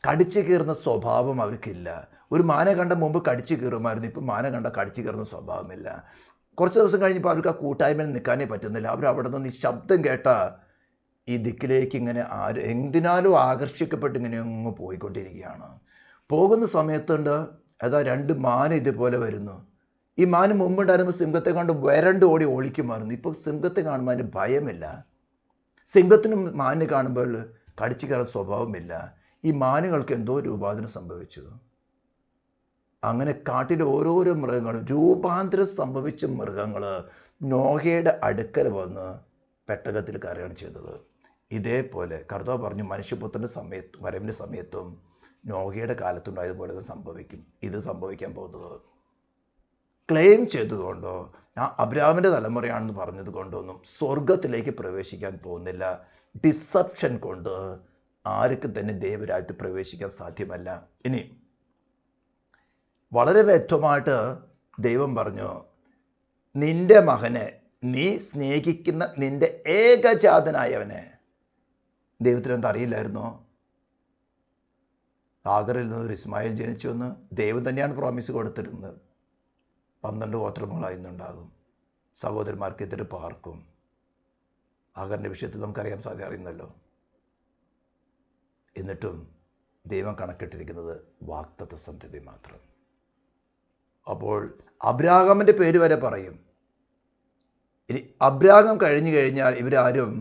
കടിച്ചു കീറുന്ന സ്വഭാവം അവർക്കില്ല. ഒരു മാനെ കണ്ട മുമ്പ് കടിച്ചു കീറുമായിരുന്നു, ഇപ്പം മാനെ കണ്ട കടിച്ചു കീറുന്ന സ്വഭാവമില്ല. കുറച്ച് ദിവസം കഴിഞ്ഞപ്പോൾ അവർക്ക് ആ കൂട്ടായ്മയിൽ നിൽക്കാനേ പറ്റുന്നില്ല. അവരവിടെ നിന്ന് ഈ ശബ്ദം കേട്ട ഈ ദിക്കിലേക്ക് ഇങ്ങനെ എന്തിനാലും ആകർഷിക്കപ്പെട്ട് ഇങ്ങനെ അങ്ങ് പോയിക്കൊണ്ടിരിക്കുകയാണ്. പോകുന്ന സമയത്തുണ്ട് അതാ 2 മാൻ ഇതുപോലെ വരുന്നു. ഈ മാന് മുമ്പുണ്ടായിരുന്ന സിംഹത്തെ കണ്ട് വരണ്ട് ഓടി ഒളിക്കുമായിരുന്നു. ഇപ്പോൾ സിംഹത്തെ കാണുമ്പോൾ അതിന് ഭയമില്ല. സിംഹത്തിനും മാനിനെ കാണുമ്പോൾ കടിച്ചു കയറുന്ന സ്വഭാവമില്ല. ഈ മാനുകൾക്ക് എന്തോ രൂപാന്തരം സംഭവിച്ചു. അങ്ങനെ കാട്ടിലെ ഓരോരോ മൃഗങ്ങളും രൂപാന്തരം സംഭവിച്ച മൃഗങ്ങൾ നോഹയുടെ അടുക്കൽ വന്ന് പെട്ടകത്തിൽ കയറുകയാണ് ചെയ്തത്. ഇതേപോലെ കർത്താവ് പറഞ്ഞു മനുഷ്യപുത്രൻ്റെ വരവിൻ്റെ സമയത്തും നോഹയുടെ കാലത്തുണ്ടായതുപോലെ തന്നെ സംഭവിക്കും. ഇത് സംഭവിക്കാൻ പോകുന്നത് ക്ലെയിം ചെയ്തതുകൊണ്ടോ ഞാൻ അബ്രാമിൻ്റെ തലമുറയാണെന്ന് പറഞ്ഞത് കൊണ്ടൊന്നും സ്വർഗത്തിലേക്ക് പ്രവേശിക്കാൻ പോകുന്നില്ല. ഡിസപ്ഷൻ കൊണ്ട് ആർക്കും തന്നെ ദൈവരായിട്ട് പ്രവേശിക്കാൻ സാധ്യമല്ല. ഇനി വളരെ വ്യക്തമായിട്ട് ദൈവം പറഞ്ഞു, നിൻ്റെ മകനെ, നീ സ്നേഹിക്കുന്ന നിൻ്റെ ഏകജാതനായവനെ. ദൈവത്തിനെന്താ അറിയില്ലായിരുന്നോ? ആഗറിൽ നിന്ന് ഒരു ഇസ്മായിൽ ജനിച്ചുവെന്ന് ദൈവം തന്നെയാണ് പ്രോമിസ് കൊടുത്തിരുന്നത്. 12 ഗോത്രങ്ങളായി ഇന്നുണ്ടാകും. സഹോദരന്മാർക്ക് എതിർപ്പ് ആർക്കും? ആഗറിൻ്റെ വിഷയത്തിൽ നമുക്കറിയാൻ സാധ്യത അറിയുന്നല്ലോ. എന്നിട്ടും ദൈവം കണക്കിട്ടിരിക്കുന്നത് വാഗ്ദത്ത സന്തതി മാത്രം. അപ്പോൾ അബ്രാഹാമിൻ്റെ പേര് വരെ പറയും. ഇനി അബ്രാഹാം കഴിഞ്ഞു കഴിഞ്ഞാൽ ഇവരാരും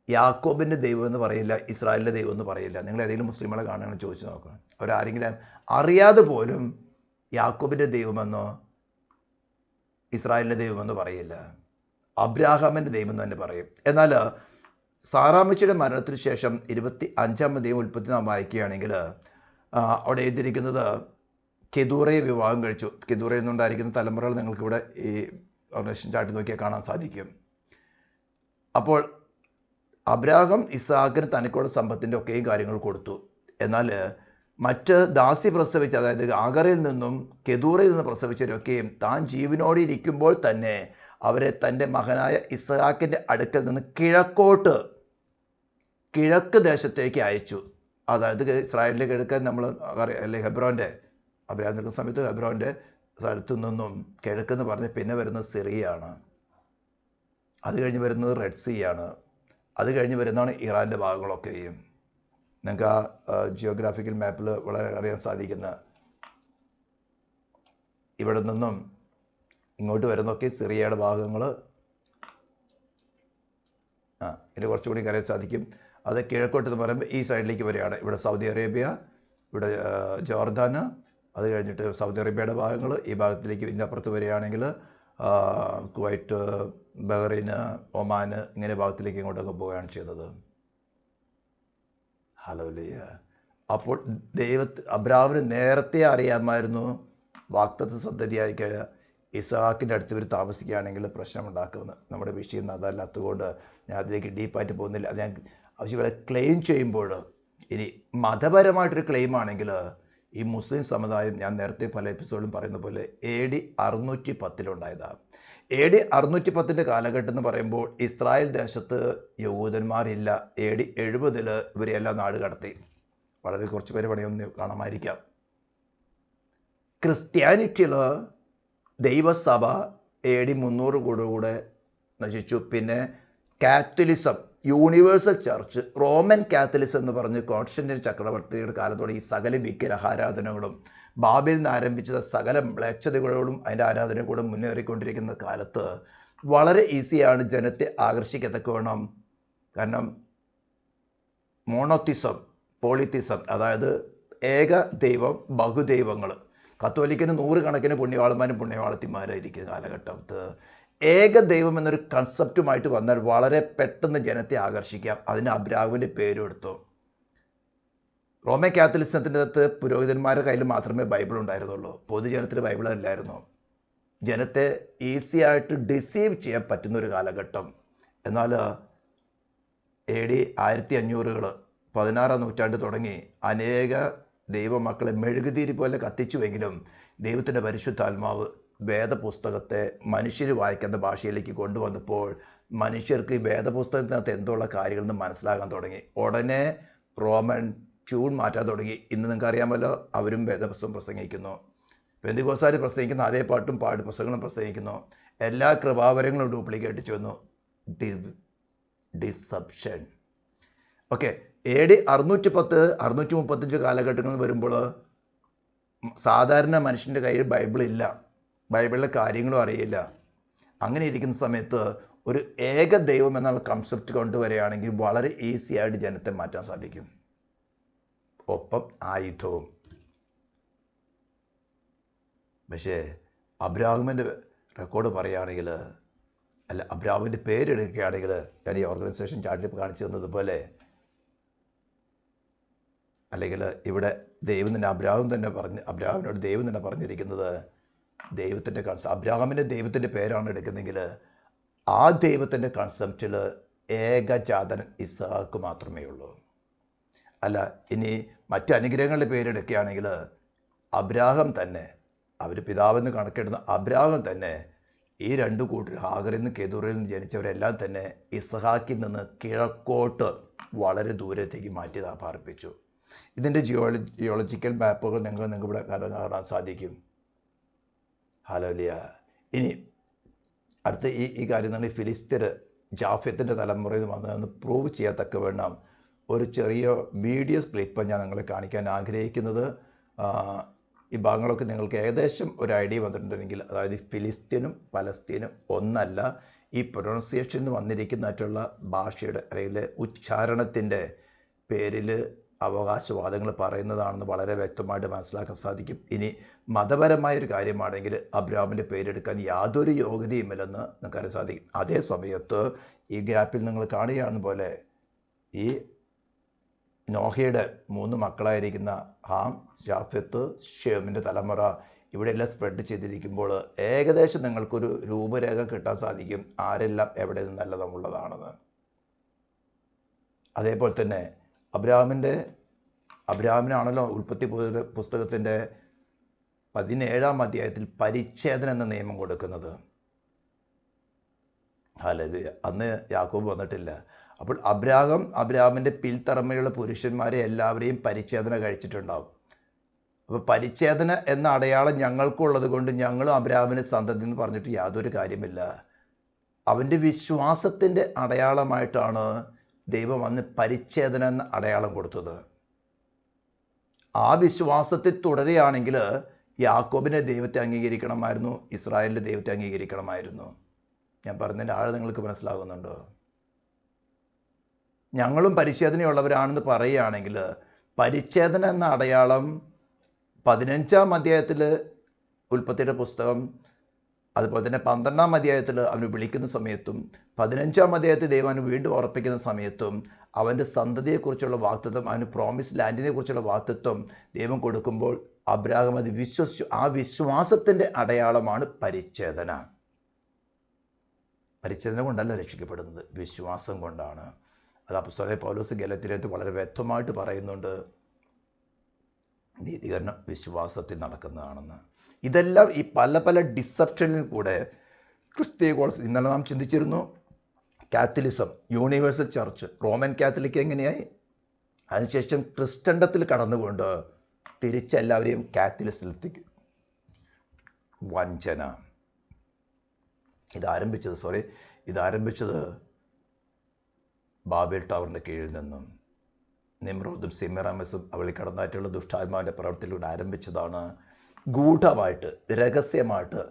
യാക്കോബിൻ്റെ ദൈവം എന്ന് പറയില്ല, ഇസ്രായേലിൻ്റെ ദൈവം എന്ന് പറയില്ല. നിങ്ങൾ ഏതെങ്കിലും മുസ്ലിങ്ങളെ കാണുകയാണെന്ന് ചോദിച്ചു നോക്കണം. അവരാരെങ്കിലും അറിയാതെ പോലും യാക്കോബിൻ്റെ ദൈവമെന്നോ ഇസ്രായേലിൻ്റെ ദൈവമെന്ന് പറയില്ല, അബ്രാഹാമിൻ്റെ ദൈവം തന്നെ പറയും. എന്നാൽ സാറാമ്മച്ചിയുടെ മരണത്തിന് ശേഷം 25-ാം അധ്യായം ഉൽപ്പത്തി നാം വായിക്കുകയാണെങ്കിൽ അവിടെ എഴുതിയിരിക്കുന്നത് കെതൂറയെ വിവാഹം കഴിച്ചു. കെതൂറയിൽ നിന്നുണ്ടായിരിക്കുന്ന തലമുറകൾ നിങ്ങൾക്കിവിടെ ഈ ഓർഗനൈസേഷൻ ചാർട്ട് നോക്കിയാൽ കാണാൻ സാധിക്കും. അപ്പോൾ അബ്രാഹാം ഇസ്ഹാക്കിന് തനിക്കുള്ള സമ്പത്തിൻ്റെ ഒക്കെയും കാര്യങ്ങൾ കൊടുത്തു. എന്നാൽ മറ്റ് ദാസി പ്രസവിച്ച, അതായത് ആഗറിൽ നിന്നും കെതൂറയിൽ നിന്ന് പ്രസവിച്ചവരൊക്കെയും താൻ ജീവനോടെ ഇരിക്കുമ്പോൾ തന്നെ അവരെ തൻ്റെ മകനായ ഇസ്ഹാക്കിൻ്റെ അടുക്കൽ നിന്ന് കിഴക്ക് ദേശത്തേക്ക് അയച്ചു. അതായത് ഇസ്രായേലിൻ്റെ കിഴക്ക് നമ്മൾ അല്ലെങ്കിൽ ഹെബ്രോൻ്റെ, അബ്രാഹാം നിൽക്കുന്ന സമയത്ത് ഹെബ്രോൻ്റെ സ്ഥലത്തു നിന്നും കിഴക്കെന്ന് പറഞ്ഞ് പിന്നെ വരുന്നത് സിറിയയാണ്. അത് കഴിഞ്ഞ് വരുന്നത് റെഡ് സീ ആണ്. അത് കഴിഞ്ഞ് വരുന്നതാണ് ഇറാൻ്റെ ഭാഗങ്ങളൊക്കെയും. നിങ്ങൾക്ക് ആ ജിയോഗ്രാഫിക്കൽ മാപ്പിൽ വളരെ അറിയാൻ സാധിക്കുന്ന ഇവിടെ നിന്നും ഇങ്ങോട്ട് വരുന്നതൊക്കെ സിറിയയുടെ ഭാഗങ്ങൾ. ഇതിൽ കുറച്ചുകൂടി അറിയാൻ സാധിക്കും. അത് കിഴക്കോട്ട് എന്ന് പറയുമ്പോൾ ഈ സൈഡിലേക്ക് വരികയാണ്. ഇവിടെ സൗദി അറേബ്യ, ഇവിടെ ജോർദാൻ, അത് കഴിഞ്ഞിട്ട് സൗദി അറേബ്യയുടെ ഭാഗങ്ങൾ. ഈ ഭാഗത്തിലേക്ക് ഇതിനപ്പുറത്ത് വരികയാണെങ്കിൽ കുവൈറ്റ്, ബഹ്റൈൻ, ഒമാൻ, ഇങ്ങനെ ഭാഗത്തിലേക്ക് ഇങ്ങോട്ടൊക്കെ പോവുകയാണ് ചെയ്തത്. ഹല്ലേലൂയ. അപ്പോൾ അബ്രാഹാമിന് നേരത്തെ അറിയാമായിരുന്നു വാഗ്ദത്ത സന്തതിയായി കഴിഞ്ഞാൽ ഇസ്ഹാക്കിൻ്റെ അടുത്ത് ഇവർ താമസിക്കുകയാണെങ്കിൽ പ്രശ്നമുണ്ടാക്കുമെന്ന്. നമ്മുടെ വിഷയം അതല്ലാത്തതുകൊണ്ട് ഞാൻ അതിലേക്ക് ഡീപ്പായിട്ട് പോകുന്നില്ല. അത് ഞാൻ ആവശ്യപോലെ ക്ലെയിം ചെയ്യുമ്പോൾ, ഇനി മതപരമായിട്ടൊരു ക്ലെയിം ആണെങ്കിൽ ഈ മുസ്ലിം സമുദായം, ഞാൻ നേരത്തെ പല എപ്പിസോഡിലും പറയുന്ന പോലെ AD 610 AD 610 കാലഘട്ടം എന്ന് പറയുമ്പോൾ ഇസ്രായേൽ ദേശത്ത് യഹൂദന്മാരില്ല. AD 70 ഇവരെല്ലാം നാട് കടത്തി. വളരെ കുറച്ച് പേര് പണിയൊന്ന് കാണാമായിരിക്കാം. ക്രിസ്ത്യാനിറ്റിയിൽ ദൈവസഭ AD 300 കൂടെ നശിച്ചു. പിന്നെ കാത്തലിസം, യൂണിവേഴ്സൽ ചർച്ച്, റോമൻ കാത്തലിസം എന്ന് പറഞ്ഞ് കോൺസ്റ്റന്റൈൻ ചക്രവർത്തിയുടെ കാലത്തോടെ ഈ സകല വിഗ്രഹാരാധനകളും ബാബിൽ നിന്ന് ആരംഭിച്ച സകല മ്ലേച്ഛതകളോടും അതിൻ്റെ ആരാധനയോടും മുന്നേറിക്കൊണ്ടിരിക്കുന്ന കാലത്ത് വളരെ ഈസിയാണ് ജനത്തെ ആകർഷിക്കത്തക്കവണ്ണം. കാരണം മോണോത്തിസം, പോളിത്തിസം, അതായത് ഏക ദൈവം ബഹുദൈവങ്ങൾ. കത്തോലിക്കിന് 100 കണക്കിന് പുണ്യവാളന്മാരും പുണ്യവാളത്തിമാരായിരിക്കുന്ന കാലഘട്ടത്ത് ഏക ദൈവം എന്നൊരു കൺസെപ്റ്റുമായിട്ട് വന്നാൽ വളരെ പെട്ടെന്ന് ജനത്തെ ആകർഷിക്കാം. അതിന് അബ്രാഹാമിൻ്റെ പേരും എടുത്തു. റോമൻ കാത്തലിസത്തിൻ്റെ അകത്ത് പുരോഹിതന്മാരുടെ കയ്യിൽ മാത്രമേ ബൈബിൾ ഉണ്ടായിരുന്നുള്ളൂ. പൊതുജനത്തിന് ബൈബിൾ അല്ലായിരുന്നു. ജനത്തെ ഈസി ആയിട്ട് ഡിസീവ് ചെയ്യാൻ പറ്റുന്നൊരു കാലഘട്ടം. എന്നാൽ AD 1500 16-ാം നൂറ്റാണ്ട് തുടങ്ങി അനേക ദൈവമക്കളെ മെഴുകുതിരി പോലെ കത്തിച്ചുവെങ്കിലും ദൈവത്തിൻ്റെ പരിശുദ്ധാത്മാവ് വേദപുസ്തകത്തെ മനുഷ്യർ വായിക്കുന്ന ഭാഷയിലേക്ക് കൊണ്ടുവന്നപ്പോൾ മനുഷ്യർക്ക് ഈ വേദപുസ്തകത്തിനകത്ത് എന്തുള്ള കാര്യങ്ങളെന്ന് മനസ്സിലാകാൻ തുടങ്ങി. ഉടനെ റോമൻ ട്യൂൺ മാറ്റാൻ തുടങ്ങി. ഇന്ന് നിങ്ങൾക്ക് അറിയാമല്ലോ, അവരും വേദപുസ്തകം പ്രസംഗിക്കുന്നു. പെന്തിക്കോസ്തുകാർ പ്രസംഗിക്കുന്ന അതേ പാട്ടും പുസ്തകങ്ങളും പ്രസംഗിക്കുന്നു. എല്ലാ കൃപാവരങ്ങളും ഡ്യൂപ്ലിക്കേറ്റ് ചെയ്യുന്നു. ഡിസപ്ഷൻ. ഓക്കെ, AD 610 635 കാലഘട്ടങ്ങളിൽ വരുമ്പോൾ സാധാരണ മനുഷ്യൻ്റെ കയ്യിൽ ബൈബിളില്ല, ബൈബിളിലെ കാര്യങ്ങളും അറിയില്ല. അങ്ങനെ ഇരിക്കുന്ന സമയത്ത് ഒരു ഏക ദൈവം എന്നുള്ള കൺസെപ്റ്റ് കൊണ്ടുവരികയാണെങ്കിൽ വളരെ ഈസി ആയിട്ട് ജനത്തെ മാറ്റാൻ സാധിക്കും. ഒപ്പം ആയുധവും. പക്ഷേ അബ്രാഹാമിൻ്റെ റെക്കോർഡ് പറയുകയാണെങ്കിൽ, അല്ല അബ്രാഹാമിൻ്റെ പേരെടുക്കുകയാണെങ്കിൽ, ഞാൻ ഈ ഓർഗനൈസേഷൻ ചാർട്ടിൽ കാണിച്ചു തന്നതുപോലെ, അല്ലെങ്കിൽ ഇവിടെ അബ്രാഹാമിനോട് ദൈവം തന്നെ പറഞ്ഞിരിക്കുന്നത് ദൈവത്തിൻ്റെ അബ്രാഹാമിൻ്റെ ദൈവത്തിൻ്റെ പേരാണ് എടുക്കുന്നതെങ്കിൽ ആ ദൈവത്തിൻ്റെ കൺസെപ്റ്റിൽ ഏകജാതൻ ഇസ്ഹാക്ക് മാത്രമേ ഉള്ളൂ. അല്ല, ഇനി മറ്റ് അനുഗ്രഹങ്ങളുടെ പേരെടുക്കുകയാണെങ്കിൽ അബ്രാഹാം തന്നെ, അവർ പിതാവെന്ന് കണക്കെടുന്ന അബ്രാഹാം തന്നെ ഈ 2 കൂട്ടർ ഹാഗറിൽ നിന്ന് കെതൂറിൽ നിന്ന് ജനിച്ചവരെല്ലാം തന്നെ ഇസ്ഹാക്കിൽ നിന്ന് കിഴക്കോട്ട് വളരെ ദൂരത്തേക്ക് മാറ്റി പാർപ്പിച്ചു. ഇതിൻ്റെ ജിയോളജിക്കൽ മാപ്പുകൾ നിങ്ങൾക്ക് ഇവിടെ കാണാൻ സാധിക്കും. ഹല്ലേലൂയ. ഇനി അടുത്ത ഈ കാര്യം തന്നെ ഫിലിസ്തീർ ജാഫ്യത്തിൻ്റെ തലമുറയിൽ നിന്ന് വന്നതെന്ന് പ്രൂവ് ചെയ്യത്തക്ക വേണം ഒരു ചെറിയ വീഡിയോ ക്ലിപ്പ് ഞാൻ നിങ്ങളെ കാണിക്കാൻ ആഗ്രഹിക്കുന്നത്. ഈ ഭാഗങ്ങളൊക്കെ നിങ്ങൾക്ക് ഏകദേശം ഒരു ഐഡിയ വന്നിട്ടുണ്ടെങ്കിൽ, അതായത് ഫിലിസ്തീനും പലസ്തീനും ഒന്നല്ല, ഈ പ്രൊനൗൺസിയേഷനിൽ വന്നിരിക്കുന്നതായിട്ടുള്ള ഭാഷയുടെ അല്ലെങ്കിൽ ഉച്ചാരണത്തിൻ്റെ പേരിൽ അവകാശവാദങ്ങൾ പറയുന്നതാണെന്ന് വളരെ വ്യക്തമായിട്ട് മനസ്സിലാക്കാൻ സാധിക്കും. ഇനി മതപരമായൊരു കാര്യമാണെങ്കിൽ അബ്രാമിൻ്റെ പേരെടുക്കാൻ യാതൊരു യോഗ്യതയുമില്ലെന്ന് നമുക്കറിയാൻ സാധിക്കും. അതേ സമയത്ത് ഈ ഗ്രാപ്പിൽ നിങ്ങൾ കാണുകയാണ് പോലെ ഈ നോഹയുടെ 3 മക്കളായിരിക്കുന്ന ഹാം, ജാഫത്ത്, ഷേമിൻ്റെ തലമുറ ഇവിടെയെല്ലാം സ്പ്രെഡ് ചെയ്തിരിക്കുമ്പോൾ ഏകദേശം നിങ്ങൾക്കൊരു രൂപരേഖ കിട്ടാൻ സാധിക്കും ആരെല്ലാം എവിടെ നിന്നല്ലതുമുള്ളതാണെന്ന്. അതേപോലെ തന്നെ അബ്രാമിനാണല്ലോ ഉൽപ്പത്തി പുസ്തകത്തിൻ്റെ 17-ാം അധ്യായത്തിൽ പരിച്ഛേദന എന്ന നിയമം കൊടുക്കുന്നത്. ഹല്ലേലൂയ. അന്ന് യാക്കോബ് വന്നിട്ടില്ല. അപ്പോൾ അബ്രാമിൻ്റെ പിൽത്തറമയുള്ള പുരുഷന്മാരെ എല്ലാവരെയും പരിച്ഛേദന കഴിച്ചിട്ടുണ്ടാവും. അപ്പോൾ പരിച്ഛേദന എന്ന അടയാളം ഞങ്ങൾക്കുള്ളത് കൊണ്ട് ഞങ്ങളും അബ്രാമിന് സന്തതി എന്ന് പറഞ്ഞിട്ട് യാതൊരു കാര്യമില്ല. അവൻ്റെ വിശ്വാസത്തിൻ്റെ അടയാളമായിട്ടാണ് ദൈവം അന്ന് പരിച്ഛേദന എന്ന അടയാളം കൊടുത്തത്. ആ വിശ്വാസത്തിൽ തുടരുകയാണെങ്കിൽ യാക്കോബിനെ ദൈവത്തെ അംഗീകരിക്കണമായിരുന്നു, ഇസ്രായേലിൻ്റെ ദൈവത്തെ അംഗീകരിക്കണമായിരുന്നു. ഞാൻ പറഞ്ഞതിൻ്റെ ആഴം നിങ്ങൾക്ക് മനസ്സിലാകുന്നുണ്ടോ? ഞങ്ങളും പരിച്ഛേദനയുള്ളവരാണെന്ന് പറയുകയാണെങ്കിൽ പരിച്ഛേദന എന്ന അടയാളം 15-ാം അധ്യായത്തിൽ ഉൽപ്പത്തിയുടെ പുസ്തകം, അതുപോലെ തന്നെ 12-ാം അധ്യായത്തിൽ അവന് വിളിക്കുന്ന സമയത്തും 15-ാം അധ്യായത്തിൽ ദൈവം അവന് വീണ്ടും ഉറപ്പിക്കുന്ന സമയത്തും അവൻ്റെ സന്തതിയെക്കുറിച്ചുള്ള വാഗ്ദത്തം, അവന് പ്രോമിസ് ലാൻഡിനെ കുറിച്ചുള്ള വാഗ്ദത്തം ദൈവം കൊടുക്കുമ്പോൾ അബ്രാഹാം അത് വിശ്വസിച്ചു. ആ വിശ്വാസത്തിൻ്റെ അടയാളമാണ് പരിച്ഛേദന. പരിച്ഛേദന കൊണ്ടല്ല രക്ഷിക്കപ്പെടുന്നത്, വിശ്വാസം കൊണ്ടാണ്. അത് അപ്പോസ്തലനായ പൗലോസ് ഗലാത്യർക്ക് വളരെ വ്യക്തമായിട്ട് പറയുന്നുണ്ട്, നീതീകരണം വിശ്വാസത്തിൽ നടക്കുന്നതാണെന്ന്. ഇതെല്ലാം ഈ പല ഡിസപ്ഷനിൽ കൂടെ ക്രിസ്തീയ കോളത്തിൽ ഇന്നലെ നാം ചിന്തിച്ചിരുന്നു. കാത്തലിസം, യൂണിവേഴ്സൽ ചർച്ച്, റോമൻ കാത്തലിക് എങ്ങനെയായി, അതിനുശേഷം ക്രിസ്ത്യൻഡത്തിൽ കടന്നുകൊണ്ട് തിരിച്ചെല്ലാവരെയും കാത്തലിസത്തിലേക്ക് വഞ്ചന. ഇതാരംഭിച്ചത് ബാബേൽ ടവറിൻ്റെ കീഴിൽ നിന്നും നിമ്രോദും സിമിറാമസും അവളിൽ കടന്നായിട്ടുള്ള ദുഷ്ടാത്മാവിൻ്റെ പ്രവൃത്തിയിലൂടെ ആരംഭിച്ചതാണ്. ഗൂഢമായിട്ട്, രഹസ്യമായിട്ട്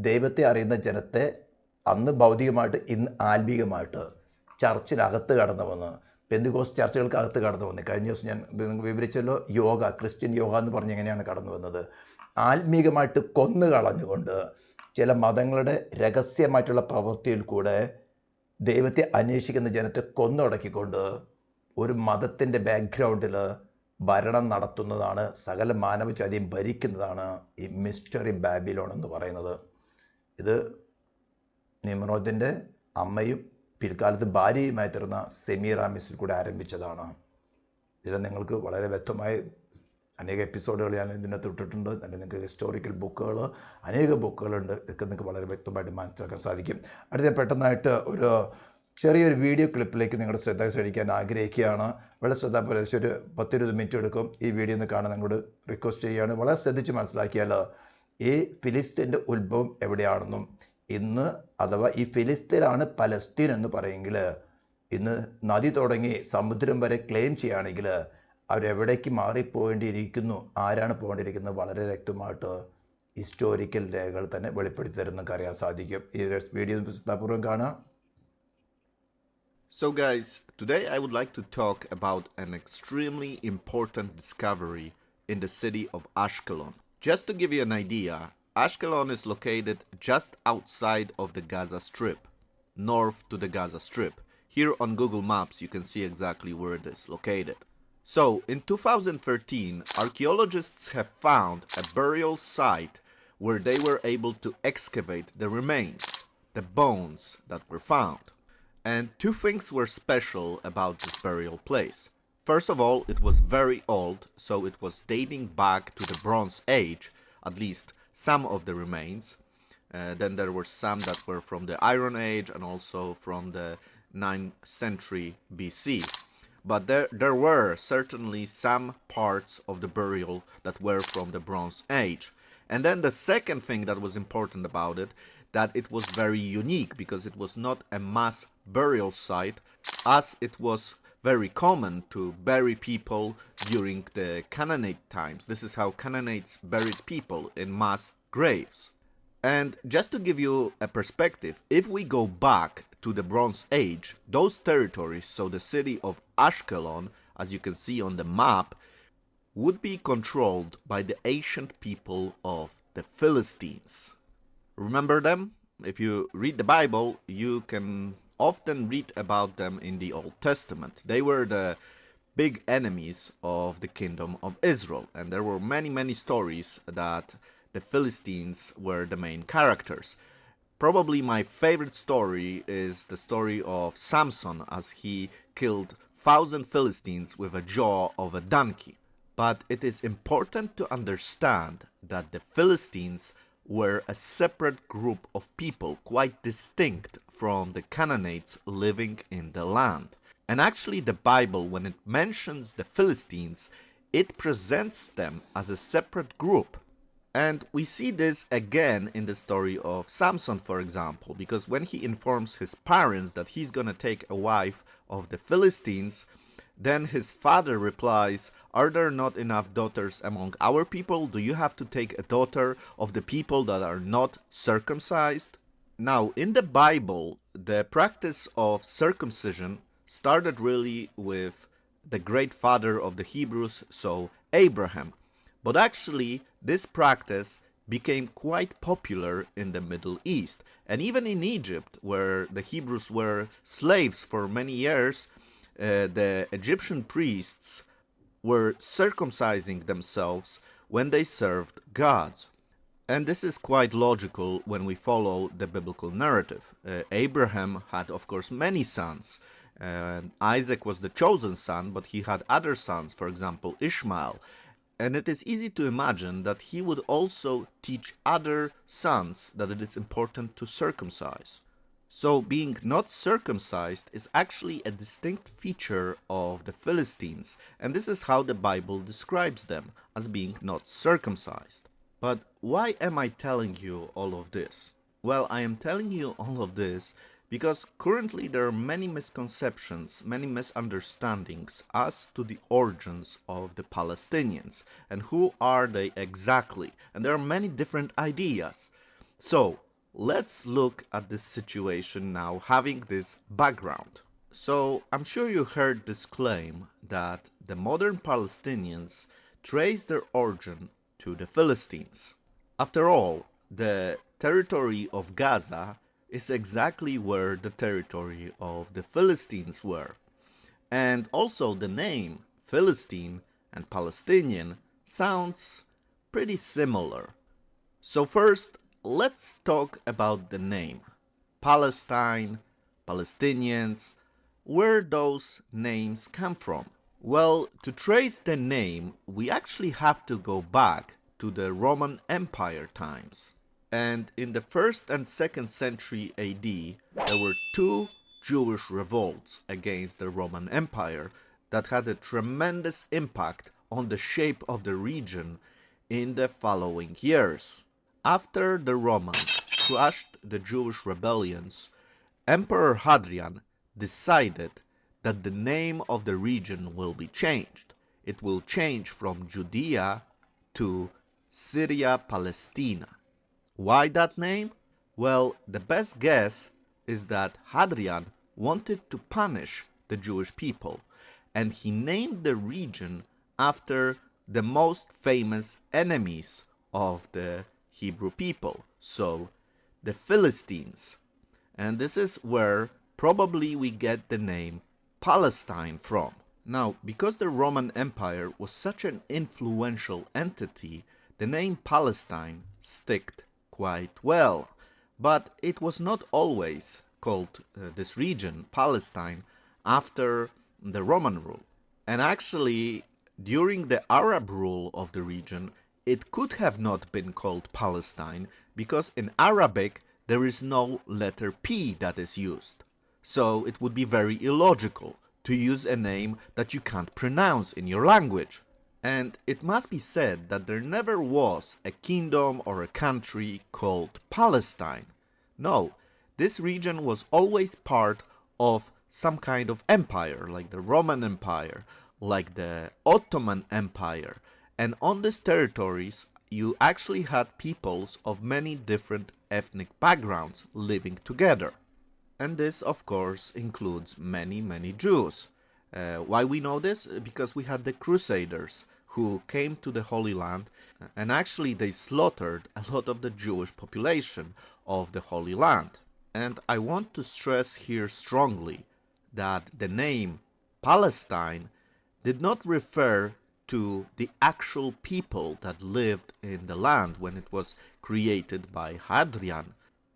ദൈവത്തെ അറിയുന്ന ജനത്തെ അന്ന് ഭൗതികമായിട്ട് ഇന്ന് ആത്മീകമായിട്ട് ചർച്ചിനകത്ത് കടന്നു വന്ന്, പെന്തിക്കോസ്റ്റ് ചർച്ചകൾക്കകത്ത് കടന്നു വന്ന്, കഴിഞ്ഞ ദിവസം ഞാൻ വിവരിച്ചല്ലോ, യോഗ, ക്രിസ്ത്യൻ യോഗ എന്ന് പറഞ്ഞ് എങ്ങനെയാണ് കടന്നു വന്നത്. ആത്മീകമായിട്ട് കൊന്നു കളഞ്ഞുകൊണ്ട് ചില മതങ്ങളുടെ രഹസ്യമായിട്ടുള്ള പ്രവൃത്തിയിൽ കൂടെ ദൈവത്തെ അന്വേഷിക്കുന്ന ജനത്തെ കൊന്നുടക്കിക്കൊണ്ട് ഒരു മതത്തിൻ്റെ ബാക്ക്ഗ്രൗണ്ടിൽ ഭരണം നടത്തുന്നതാണ്, സകല മാനവജാതിയും ഭരിക്കുന്നതാണ് ഈ മിസ്റ്ററി ബാബിലോൺ എന്ന് പറയുന്നത്. ഇത് നിമ്രോദിൻ്റെ അമ്മയും പിൽക്കാലത്ത് ഭാര്യയുമായി തീർന്ന സെമീറാമിസിൽ കൂടെ ആരംഭിച്ചതാണ്. ഇതിൽ നിങ്ങൾക്ക് വളരെ വ്യക്തമായി അനേക എപ്പിസോഡുകൾ ഞാൻ ഇതിനകത്ത് ഇട്ടിട്ടുണ്ട്. തന്നെ നിങ്ങൾക്ക് ഹിസ്റ്റോറിക്കൽ ബുക്കുകൾ, അനേക ബുക്കുകളുണ്ട്. ഇതൊക്കെ നിങ്ങൾക്ക് വളരെ വ്യക്തമായിട്ട് മനസ്സിലാക്കാൻ സാധിക്കും. അടുത്ത പെട്ടെന്നായിട്ട് ഒരു ചെറിയൊരു വീഡിയോ ക്ലിപ്പിലേക്ക് നിങ്ങളുടെ ശ്രദ്ധ ക്ഷണിക്കാൻ ആഗ്രഹിക്കുകയാണ്. വളരെ ശ്രദ്ധാപൂർവ്വം ഏകദേശം ഒരു 10-20 മിനിറ്റ് എടുക്കും ഈ വീഡിയോ ഒന്ന് കാണാൻ നിങ്ങളോട് റിക്വസ്റ്റ് ചെയ്യുകയാണ്. വളരെ ശ്രദ്ധിച്ച് മനസ്സിലാക്കിയാൽ ഈ ഫിലിസ്തീൻ്റെ ഉത്ഭവം എവിടെയാണെന്നും ഇന്ന് അഥവാ ഈ ഫിലിസ്തീനാണ് പലസ്തീൻ എന്ന് പറയുമെങ്കിൽ ഇന്ന് നദി തുടങ്ങി സമുദ്രം വരെ ക്ലെയിം ചെയ്യുകയാണെങ്കിൽ അവരെവിടേക്ക് മാറിപ്പോകേണ്ടിയിരിക്കുന്നു, ആരാണ് പോകേണ്ടിയിരിക്കുന്നത്, വളരെ വ്യക്തമായിട്ട് ഹിസ്റ്റോറിക്കൽ രേഖകൾ തന്നെ വെളിപ്പെടുത്തി തരുന്നൊക്കെ അറിയാൻ സാധിക്കും. ഈ വീഡിയോ ശ്രദ്ധാപൂർവ്വം കാണാം. So guys, today I would like to talk about an extremely important discovery in the city of Ashkelon. Just to give you an idea, Ashkelon is located just outside of the Gaza Strip, north to the Gaza Strip. Here on Google Maps you can see exactly where it is located. So, in 2013, archaeologists have found a burial site where they were able to excavate the remains, the bones that were found. And two things were special about this burial place. First of all, it was very old, so it was dating back to the Bronze Age, at least some of the remains. Then there were some that were from the Iron Age and also from the 9th century BC. But there were certainly some parts of the burial that were from the Bronze Age. And then the second thing that was important about it, that it was very unique because it was not a mass burial site, as it was very common to bury people during the Canaanite times. This is how Canaanites buried people in mass graves. And just to give you a perspective, if we go back to the Bronze Age, those territories, so the city of Ashkelon, as you can see on the map, would be controlled by the ancient people of the Philistines. Remember them? If you read the Bible, you can often read about them in the Old Testament. They were the big enemies of the kingdom of Israel, and there were many stories that the Philistines were the main characters. Probably my favorite story is the story of Samson, as he killed 1,000 Philistines with a jaw of a donkey. But it is important to understand that the Philistines were a separate group of people, quite distinct from the Canaanites living in the land. And actually the Bible, when it mentions the Philistines, it presents them as a separate group. And we see this again in the story of Samson, for example, because when he informs his parents that he's gonna take a wife of the Philistines, then his father replies, "Are there not enough daughters among our people? Do you have to take a daughter of the people that are not circumcised?" Now, in the Bible, the practice of circumcision started really with the great father of the Hebrews, so Abraham. But actually, this practice became quite popular in the Middle East. And even in Egypt, where the Hebrews were slaves for many years, the Egyptian priests were circumcising themselves when they served gods. And this is quite logical when we follow the biblical narrative. Abraham had, of course, many sons. Isaac was the chosen son, but he had other sons, for example, Ishmael. And it is easy to imagine that he would also teach other sons that it is important to circumcise. So being not circumcised is actually a distinct feature of the Philistines, and this is how the Bible describes them, as being not circumcised. But why am I telling you all of this? Well, I am telling you all of this because currently there are many misconceptions, many misunderstandings as to the origins of the Palestinians and who are they exactly, and there are many different ideas. So, let's look at this situation now, having this background. So, I'm sure you heard this claim that the modern Palestinians trace their origin to the Philistines. After all, the territory of Gaza is exactly where the territory of the Philistines were. And also the name Philistine and Palestinian sounds pretty similar. So first, let's talk about the name. Palestine, Palestinians, where those names come from. Well, to trace the name, we actually have to go back to the Roman Empire times. And in the 1st and 2nd century AD, there were two Jewish revolts against the Roman Empire that had a tremendous impact on the shape of the region in the following years. After the Romans crushed the Jewish rebellions, Emperor Hadrian decided that the name of the region will be changed. It will change from Judea to Syria Palestina. Why that name? Well, the best guess is that Hadrian wanted to punish the Jewish people, and he named the region after the most famous enemies of the Hebrew people, so the Philistines. And this is where probably we get the name Palestine from. Now, because the Roman Empire was such an influential entity, the name Palestine stuck quite well. But it was not always called this region, Palestine, after the Roman rule. And actually, during the Arab rule of the region, it could have not been called Palestine, because in Arabic there is no letter P that is used. So it would be very illogical to use a name that you can't pronounce in your language. And it must be said that there never was a kingdom or a country called Palestine. No, this region was always part of some kind of empire, like the Roman Empire, like the Ottoman Empire. And on these territories, you actually had peoples of many different ethnic backgrounds living together. And this, of course, includes many, many Jews. Why we know this? Because we had the Crusaders who came to the Holy Land, and actually they slaughtered a lot of the Jewish population of the Holy Land. And I want to stress here strongly that the name Palestine did not refer to the actual people that lived in the land when it was created by Hadrian,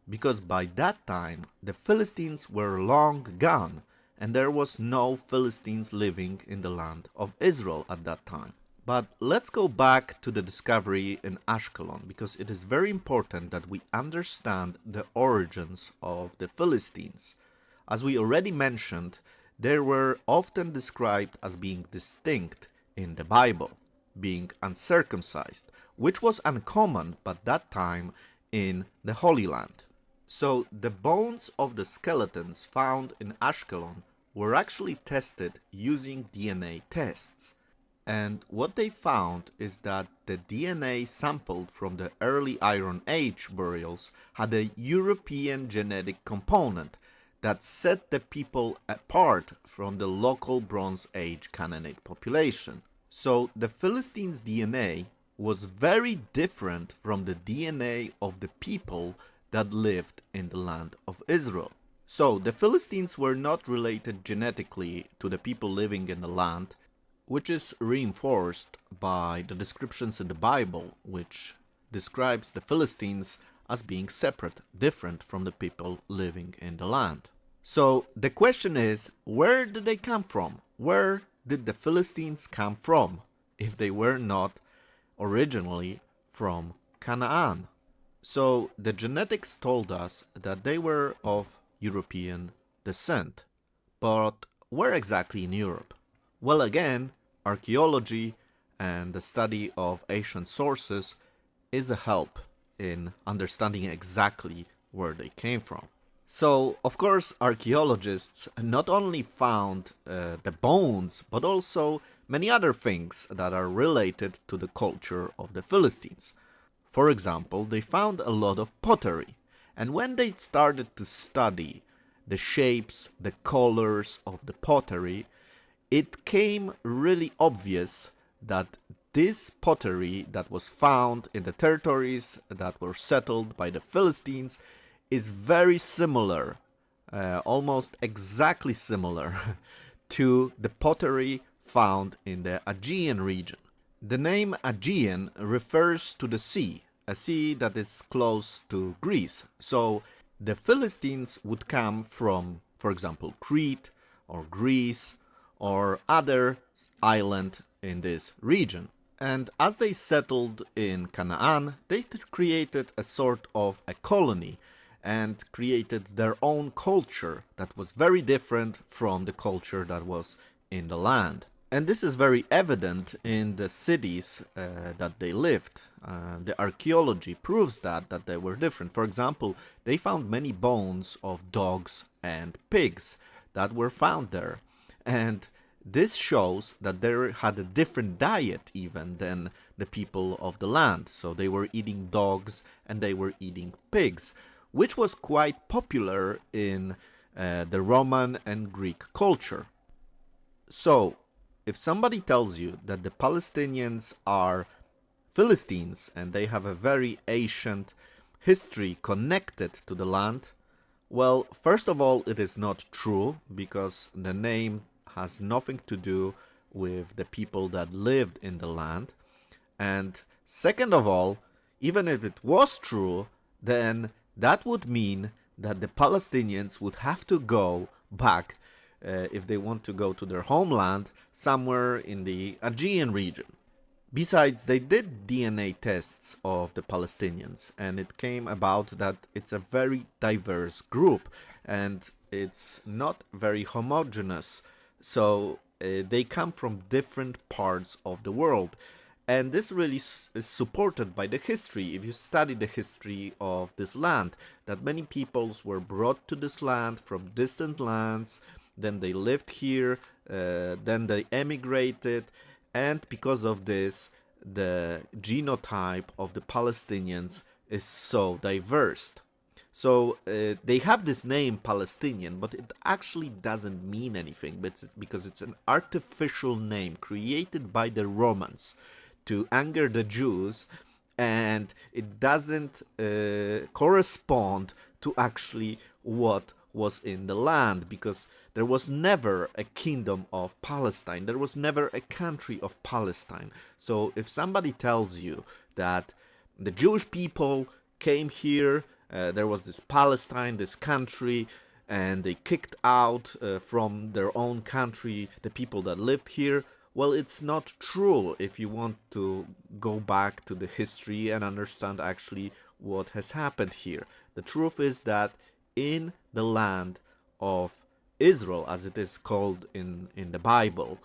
because by that time the Philistines were long gone and there was no Philistines living in the land of Israel at that time. But let's go back to the discovery in Ashkelon, because it is very important that we understand the origins of the Philistines. As we already mentioned, they were often described as being distinct in the Bible, being uncircumcised, which was uncommon at that time in the Holy Land. So the bones of the skeletons found in Ashkelon were actually tested using DNA tests. And what they found is that the DNA sampled from the early Iron Age burials had a European genetic component that set the people apart from the local Bronze Age Canaanite population. So the Philistines' DNA was very different from the DNA of the people that lived in the land of Israel. So the Philistines were not related genetically to the people living in the land, which is reinforced by the descriptions in the Bible, which describes the Philistines as being separate, different from the people living in the land. So the question is, where did they come from? Where did the Philistines come from if they were not originally from Canaan? So the genetics told us that they were of European descent. But where exactly in Europe? Well, again, archaeology and the study of ancient sources is a help in understanding exactly where they came from. So, of course, archaeologists not only found the bones, but also many other things that are related to the culture of the Philistines. For example, they found a lot of pottery, and when they started to study the shapes, the colors of the pottery, it came really obvious that this pottery that was found in the territories that were settled by the Philistines is very similar, almost exactly similar, to the pottery found in the Aegean region. The name Aegean refers to the sea, a sea that is close to Greece. So the Philistines would come from, for example, Crete or Greece or other island in this region. And as they settled in Canaan, they created a sort of a colony and created their own culture that was very different from the culture that was in the land. And this is very evident in the cities that they lived. The archaeology proves that they were different. For example, they found many bones of dogs and pigs that were found there. And this shows that they had a different diet even than the people of the land. So they were eating dogs and they were eating pigs, which was quite popular in the Roman and Greek culture. So, if somebody tells you that the Palestinians are Philistines and they have a very ancient history connected to the land, well, first of all, it is not true, because the name has nothing to do with the people that lived in the land. And second of all, even if it was true, then that would mean that the Palestinians would have to go back, if they want to go to their homeland, somewhere in the Aegean region. Besides, they did DNA tests of the Palestinians, and it came about that it's a very diverse group, and it's not very homogeneous. So they come from different parts of the world. And this really is supported by the history. If you study the history of this land, that many peoples were brought to this land from distant lands, then they lived here, then they emigrated, and because of this, the genotype of the Palestinians is so diverse. So they have this name Palestinian, but it actually doesn't mean anything, but it's because it's an artificial name created by the Romans to anger the Jews, and it doesn't correspond to actually what was in the land, because there was never a kingdom of Palestine. There was never a country of Palestine. So if somebody tells you that the Jewish people came here, there was this Palestine, this country, and they kicked out from their own country the people that lived here, well, it's not true if you want to go back to the history and understand actually what has happened here. The truth is that in the land of Israel, as it is called in the Bible,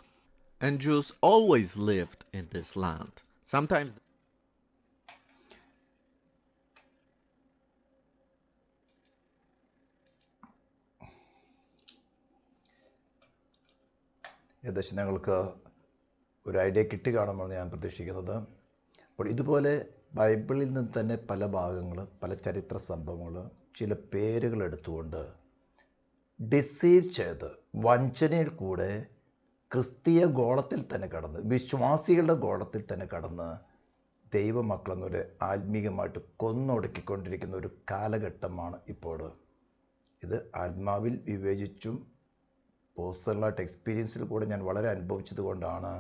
and Jews always lived in this land. Sometimes ഏകദേശം ഞങ്ങൾക്ക് ഒരു ഐഡിയ കിട്ടി കാണുമെന്ന് ഞാൻ പ്രതീക്ഷിക്കുന്നത്. അപ്പോൾ ഇതുപോലെ ബൈബിളിൽ നിന്ന് തന്നെ പല ഭാഗങ്ങൾ, പല ചരിത്ര സംഭവങ്ങൾ, ചില പേരുകൾ എടുത്തുകൊണ്ട് ഡിസീവ് ചെയ്ത് വഞ്ചനയിൽ കൂടെ ക്രിസ്തീയ ഗോളത്തിൽ തന്നെ കടന്ന്, വിശ്വാസികളുടെ ഗോളത്തിൽ തന്നെ കടന്ന് ദൈവമക്കളെന്നൊരു ആത്മീകമായിട്ട് കൊന്നൊടുക്കിക്കൊണ്ടിരിക്കുന്ന ഒരു കാലഘട്ടമാണ് ഇപ്പോൾ. ഇത് ആത്മാവിൽ വിവേചിച്ചും പേഴ്സണലായിട്ട് എക്സ്പീരിയൻസിൽ കൂടെ ഞാൻ വളരെ അനുഭവിച്ചത് കൊണ്ടാണ്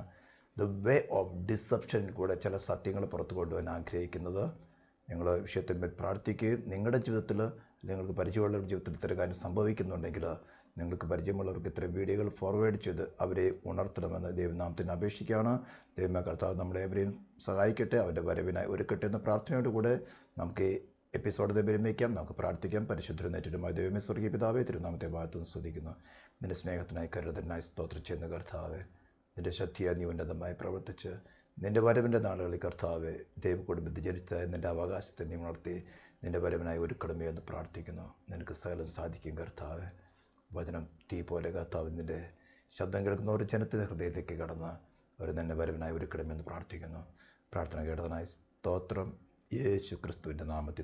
ദ വേ ഓഫ് ഡിസപ്ഷനിൽ കൂടെ ചില സത്യങ്ങൾ പുറത്തു കൊണ്ടുവരാൻ ആഗ്രഹിക്കുന്നത്. നിങ്ങൾ വിഷയത്തിന്മേൽ പ്രാർത്ഥിക്കുകയും നിങ്ങളുടെ ജീവിതത്തിൽ, നിങ്ങൾക്ക് പരിചയമുള്ളവരുടെ ജീവിതത്തിൽ ഇത്തരം കാര്യം സംഭവിക്കുന്നുണ്ടെങ്കിൽ നിങ്ങൾക്ക് പരിചയമുള്ളവർക്ക് ഇത്തരം വീഡിയോകൾ ഫോർവേഡ് ചെയ്ത് അവരെ ഉണർത്തണമെന്ന് ദൈവനാമത്തിന് അപേക്ഷിക്കുകയാണ്. ദൈവമേ കർത്താവ് നമ്മളെവരെയും സഹായിക്കട്ടെ, അവൻ്റെ വരവിനായി ഒരുക്കട്ടെ എന്ന പ്രാർത്ഥനയോടുകൂടെ നമുക്ക് ഈ എപ്പിസോഡ് വിരമിക്കാം. നമുക്ക് പ്രാർത്ഥിക്കാം. പരിശുദ്ധരുന്നേറ്റരുമായ ദൈവമേ സ്വർഗീയ പിതാവേ, തിരുനാമത്തെ ഭാഗത്തുനിന്ന് സ്തുതിക്കുന്നു. നിൻ്റെ സ്നേഹത്തിനായി കരുതലിനായി സ്തോത്രം ചെയ്യുന്ന കർത്താവേ, നിൻ്റെ ശക്തിയായി നീ ഉന്നതമായി പ്രവർത്തിച്ച് നിൻ്റെ വരവിൻ്റെ നാളുകളിൽ കർത്താവെ ദൈവകുടുംബത്തിൽ ജനിച്ച നിൻ്റെ അവകാശത്തെ നീ ഉണർത്തി നിൻ്റെ വരവിനായി ഒരുക്കണമേ എന്ന് പ്രാർത്ഥിക്കുന്നു. നിനക്ക് സകലം സാധിക്കും കർത്താവെ. വചനം തീ പോലെ കർത്താവ് നിൻ്റെ ശബ്ദം കേൾക്കുന്ന ഒരു ജനത്തിൻ്റെ ഹൃദയത്തേക്ക് കടന്ന് അവർ നിന്നെ വരവിനായി ഒരുക്കണമെന്ന് പ്രാർത്ഥിക്കുന്നു. പ്രാർത്ഥന കേട്ടതിനായി സ്തോത്രം. യേശു ക്രിസ്തുവിൻ്റെ നാമത്തിൽ